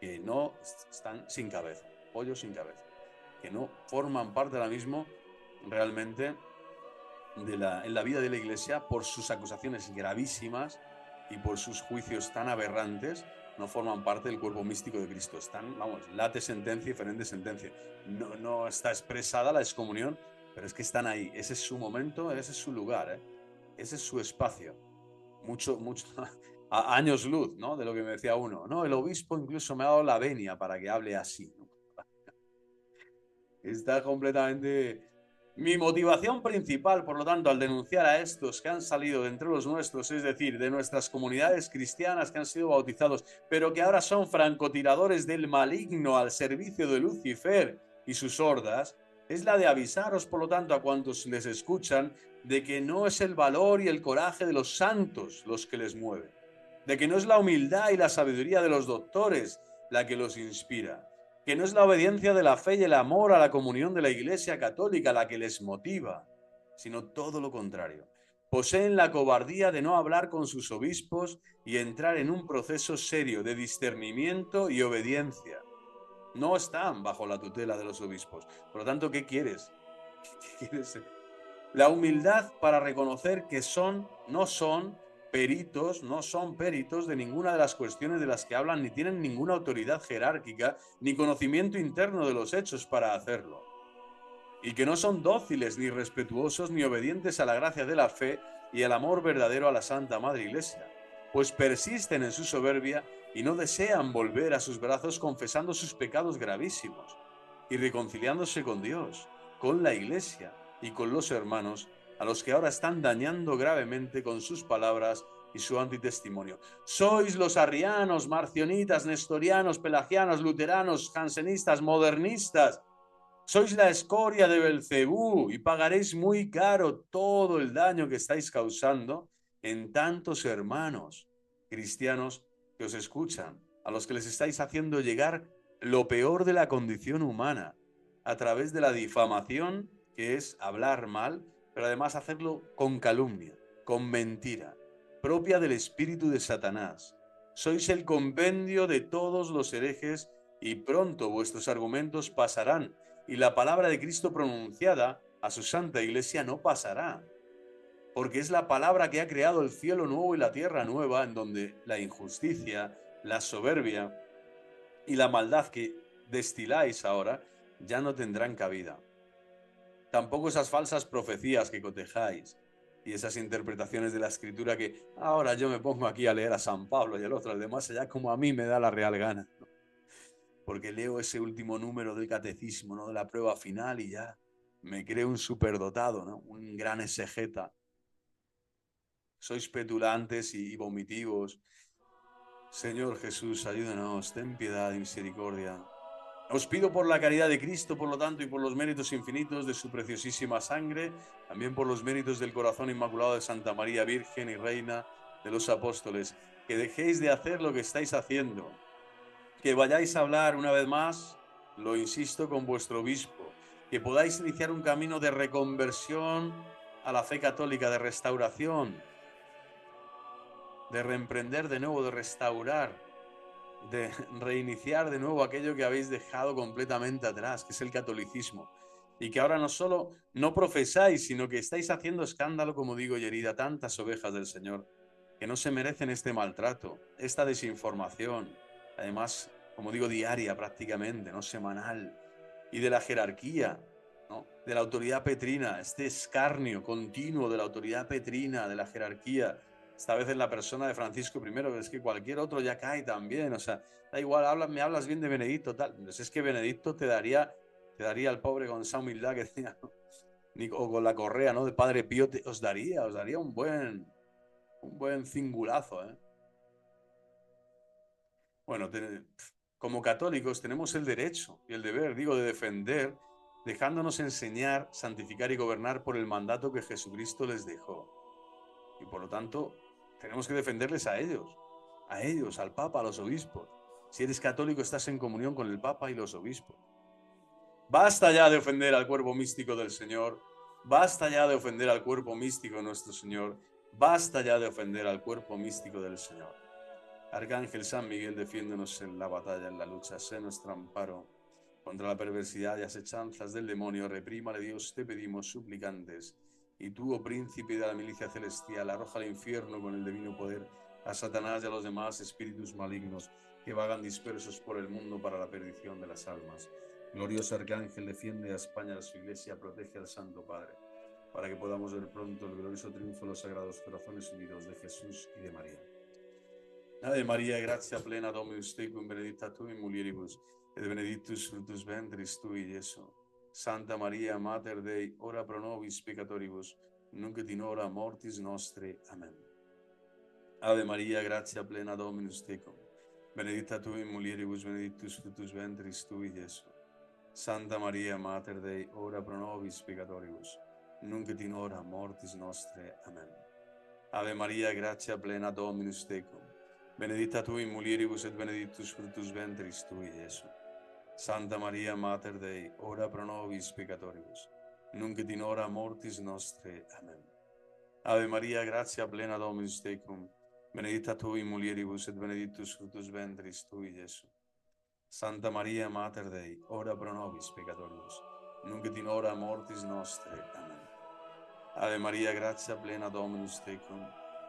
que no están sin cabeza, pollos sin cabeza, que no forman parte ahora mismo realmente en la vida de la Iglesia por sus acusaciones gravísimas y por sus juicios tan aberrantes, no forman parte del cuerpo místico de Cristo. Están, vamos, late sentencia y ferente sentencia. No, no está expresada la excomunión, pero es que están ahí. Ese es su momento, ese es su lugar, ¿eh? Ese es su espacio. Mucho, mucho, a años luz, ¿no? De lo que me decía uno. No, el obispo incluso me ha dado la venia para que hable así, ¿no? Está completamente... Mi motivación principal, por lo tanto, al denunciar a estos que han salido de entre los nuestros, es decir, de nuestras comunidades cristianas que han sido bautizados, pero que ahora son francotiradores del maligno al servicio de Lucifer y sus hordas, es la de avisaros, por lo tanto, a cuantos les escuchan, de que no es el valor y el coraje de los santos los que les mueven, de que no es la humildad y la sabiduría de los doctores la que los inspira, que no es la obediencia de la fe y el amor a la comunión de la Iglesia Católica la que les motiva, sino todo lo contrario. Poseen la cobardía de no hablar con sus obispos y entrar en un proceso serio de discernimiento y obediencia. No están bajo la tutela de los obispos. Por lo tanto, ¿qué quieres? ¿Qué quieres? La humildad para reconocer que no son peritos, no son peritos de ninguna de las cuestiones de las que hablan, ni tienen ninguna autoridad jerárquica, ni conocimiento interno de los hechos para hacerlo. Y que no son dóciles, ni respetuosos, ni obedientes a la gracia de la fe y el amor verdadero a la Santa Madre Iglesia, pues persisten en su soberbia y no desean volver a sus brazos confesando sus pecados gravísimos y reconciliándose con Dios, con la Iglesia y con los hermanos, a los que ahora están dañando gravemente con sus palabras y su antitestimonio. Sois los arrianos, marcionitas, nestorianos, pelagianos, luteranos, jansenistas, modernistas. Sois la escoria de Belcebú y pagaréis muy caro todo el daño que estáis causando en tantos hermanos cristianos que os escuchan, a los que les estáis haciendo llegar lo peor de la condición humana a través de la difamación, que es hablar mal, pero además hacerlo con calumnia, con mentira, propia del espíritu de Satanás. Sois el compendio de todos los herejes y pronto vuestros argumentos pasarán y la palabra de Cristo pronunciada a su santa iglesia no pasará, porque es la palabra que ha creado el cielo nuevo y la tierra nueva, en donde la injusticia, la soberbia y la maldad que destiláis ahora ya no tendrán cabida. Tampoco esas falsas profecías que cotejáis y esas interpretaciones de la escritura que ahora yo me pongo aquí a leer a San Pablo y el otro, además allá como a mí me da la real gana, ¿no? Porque leo ese último número del catecismo, ¿no? De la prueba final y ya me creo un superdotado, ¿no? Un gran exegeta. Sois petulantes y vomitivos. Señor Jesús, ayúdanos, ten piedad y misericordia. Os pido por la caridad de Cristo, por lo tanto, y por los méritos infinitos de su preciosísima sangre, también por los méritos del corazón inmaculado de Santa María Virgen y Reina de los Apóstoles, que dejéis de hacer lo que estáis haciendo, que vayáis a hablar una vez más, lo insisto, con vuestro obispo, que podáis iniciar un camino de reconversión a la fe católica, de restauración, de reemprender de nuevo, de restaurar, de reiniciar de nuevo aquello que habéis dejado completamente atrás, que es el catolicismo. Y que ahora no solo no profesáis, sino que estáis haciendo escándalo, como digo, y herida tantas ovejas del Señor, que no se merecen este maltrato, esta desinformación, además, como digo, diaria prácticamente, no semanal, y de la jerarquía, ¿no? De la autoridad petrina, este escarnio continuo de la autoridad petrina, de la jerarquía, esta vez en la persona de Francisco I, pero es que cualquier otro ya cae también, o sea, da igual, me hablas bien de Benedicto, tal, pues es que Benedicto te daría al pobre con esa humildad que tenía, ¿no? O con la correa, ¿no? De Padre Pío, os daría un buen cingulazo, ¿eh? Bueno, como católicos tenemos el derecho y el deber, digo, de defender, dejándonos enseñar, santificar y gobernar por el mandato que Jesucristo les dejó. Y por lo tanto, tenemos que defenderles a ellos, al Papa, a los obispos. Si eres católico, estás en comunión con el Papa y los obispos. Basta ya de ofender al cuerpo místico del Señor. Basta ya de ofender al cuerpo místico de nuestro Señor. Basta ya de ofender al cuerpo místico del Señor. Arcángel San Miguel, defiéndonos en la batalla, en la lucha. Sé nuestro amparo contra la perversidad y asechanzas del demonio. Reprímale, Dios, te pedimos, suplicantes. Y tú, oh príncipe de la milicia celestial, arroja al infierno con el divino poder a Satanás y a los demás espíritus malignos que vagan dispersos por el mundo para la perdición de las almas. Glorioso Arcángel, defiende a España, a su Iglesia, protege al Santo Padre, para que podamos ver pronto el glorioso triunfo de los Sagrados Corazones Unidos de Jesús y de María. Ave María, gratia plena, Dominus tecum, benedicta tu in mulieribus, et benedictus fructus ventris tui, Iesu. Santa Maria, Mater Dei, ora pro nobis peccatoribus, nunc et in hora mortis nostre. Amen. Ave Maria, gratia plena, Dominus tecum, benedicta tu in mulieribus, benedictus fructus ventris tui, Iesu. Santa Maria, Mater Dei, ora pro nobis peccatoribus, nunc et in hora mortis nostre. Amen. Ave Maria, gratia plena, Dominus tecum, benedicta tu in mulieribus et benedictus fructus ventris tui, Iesu. Santa Maria, Mater Dei, ora pro nobis peccatoribus, nunc et in hora mortis nostre. Amen. Ave Maria, gratia plena, Dominus tecum, benedicta tu in mulieribus et benedictus fructus ventris tui, Iesu. Santa Maria, Mater Dei, ora pro nobis peccatoribus, nunc et in hora mortis nostre. Amen. Ave Maria, gratia plena, Dominus tecum,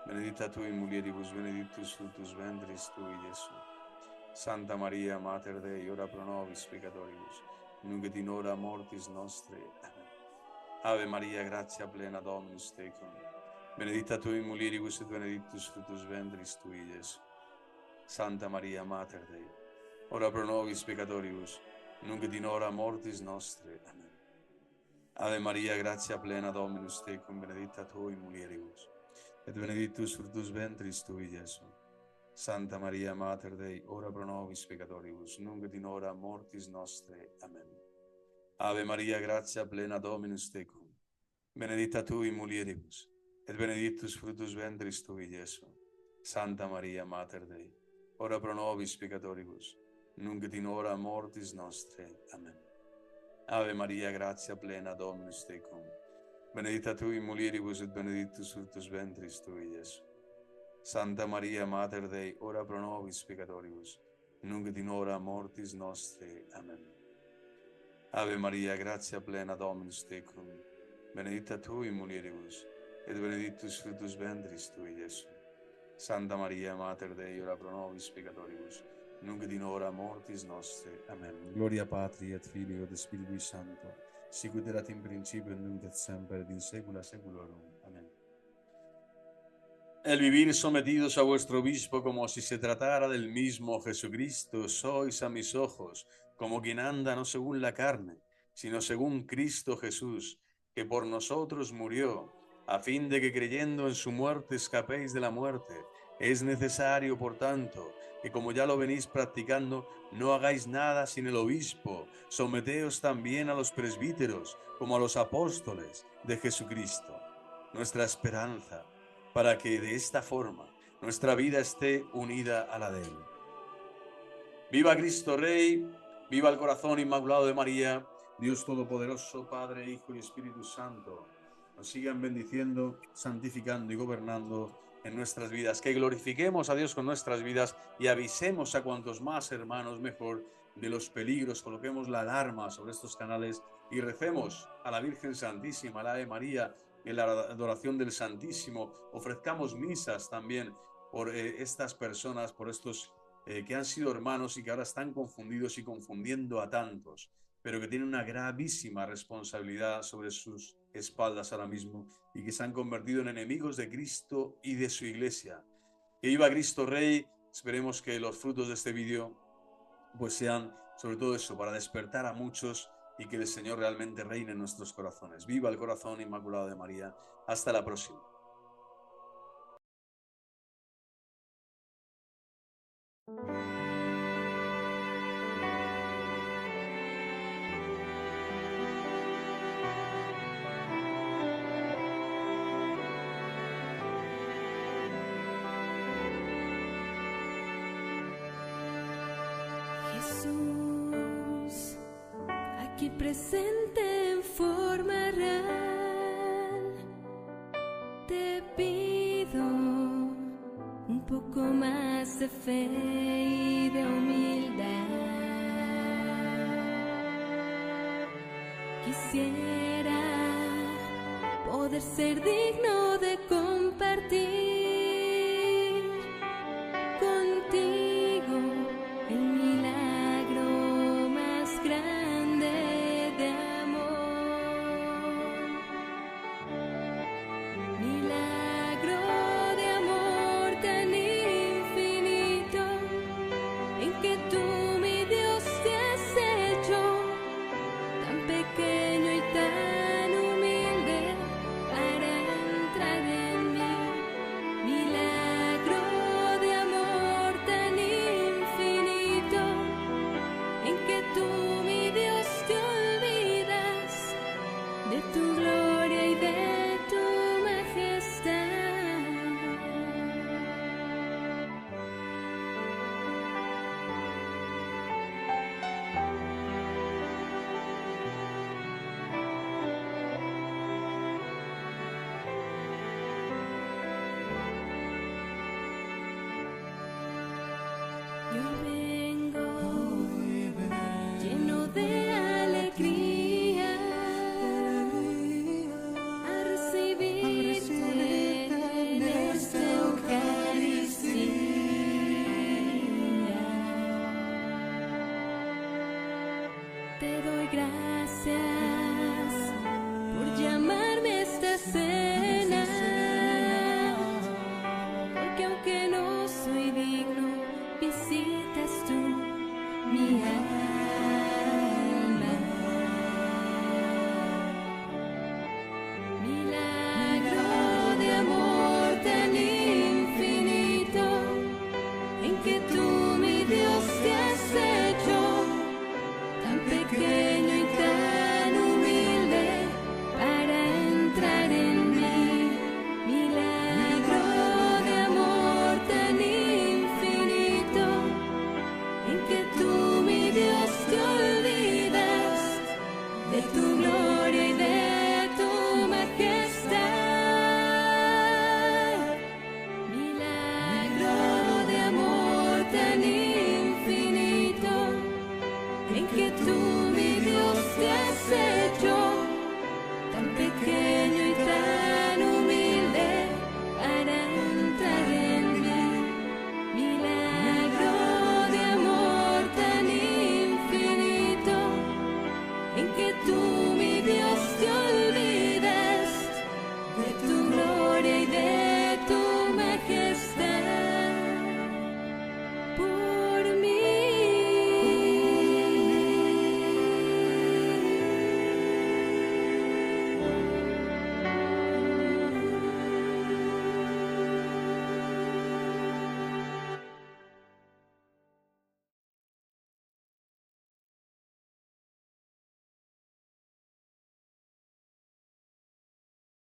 benedicta tu in mulieribus, benedictus fructus ventris tui, Iesu. Santa Maria, Mater Dei, ora pro nobis peccatoribus, nunc et in hora mortis nostre. Amen. Ave Maria, gratia plena, Dominus tecum, benedicta tu in mulieribus et benedictus fructus ventris tui, Iesu. Santa Maria, Mater Dei, ora pro nobis peccatoribus, nunc et in hora mortis nostre. Amen. Ave Maria, gratia plena, Dominus tecum, benedicta tu in mulieribus, et benedictus fructus ventris tui, Iesu. Santa Maria, Mater Dei, ora pro nobis peccatoribus, nunc et in hora mortis nostre. Amen. Ave Maria, gratia plena, Dominus tecum, benedicta tu in mulieribus, et benedictus fructus ventris tui, Iesu. Santa Maria, Mater Dei, ora pro nobis peccatoribus, nunc et in hora mortis nostre. Amen. Ave Maria, gratia plena, Dominus tecum, benedicta tu in mulieribus et benedictus fructus ventris tui, Iesu. Santa Maria, Mater Dei, ora pro nobis peccatoribus, nunc et in hora mortis nostre. Amen. Ave Maria, gratia plena, Dominus tecum, benedicta tu in mulieribus, et benedictus fructus ventris tui, Iesu. Santa Maria, Mater Dei, ora pro nobis peccatoribus, nunc et in hora mortis nostre. Amen. Gloria Patri et Filio et Spiritui Sancto, sicut erat in principio et nunc et semper et in saecula saeculorum. Amen. El vivir sometidos a vuestro obispo como si se tratara del mismo Jesucristo, sois a mis ojos como quien anda no según la carne, sino según Cristo Jesús, que por nosotros murió, a fin de que creyendo en su muerte escapéis de la muerte. Es necesario, por tanto, que como ya lo venís practicando, no hagáis nada sin el obispo. Someteos también a los presbíteros, como a los apóstoles de Jesucristo, nuestra esperanza, para que de esta forma nuestra vida esté unida a la de Él. ¡Viva Cristo Rey! ¡Viva el corazón inmaculado de María! Dios Todopoderoso, Padre, Hijo y Espíritu Santo, nos sigan bendiciendo, santificando y gobernando en nuestras vidas. Que glorifiquemos a Dios con nuestras vidas y avisemos a cuantos más hermanos mejor de los peligros. Coloquemos la alarma sobre estos canales y recemos a la Virgen Santísima, a la Ave María, en la adoración del Santísimo. Ofrezcamos misas también por estas personas, por estos que han sido hermanos y que ahora están confundidos y confundiendo a tantos, pero que tienen una gravísima responsabilidad sobre sus espaldas ahora mismo y que se han convertido en enemigos de Cristo y de su Iglesia. Que viva Cristo Rey. Esperemos que los frutos de este vídeo pues sean sobre todo eso, para despertar a muchos y que el Señor realmente reine en nuestros corazones. Viva el corazón inmaculado de María. Hasta la próxima. presente en forma real. Te pido un poco más de fe y de humildad. Quisiera poder ser digno de compartir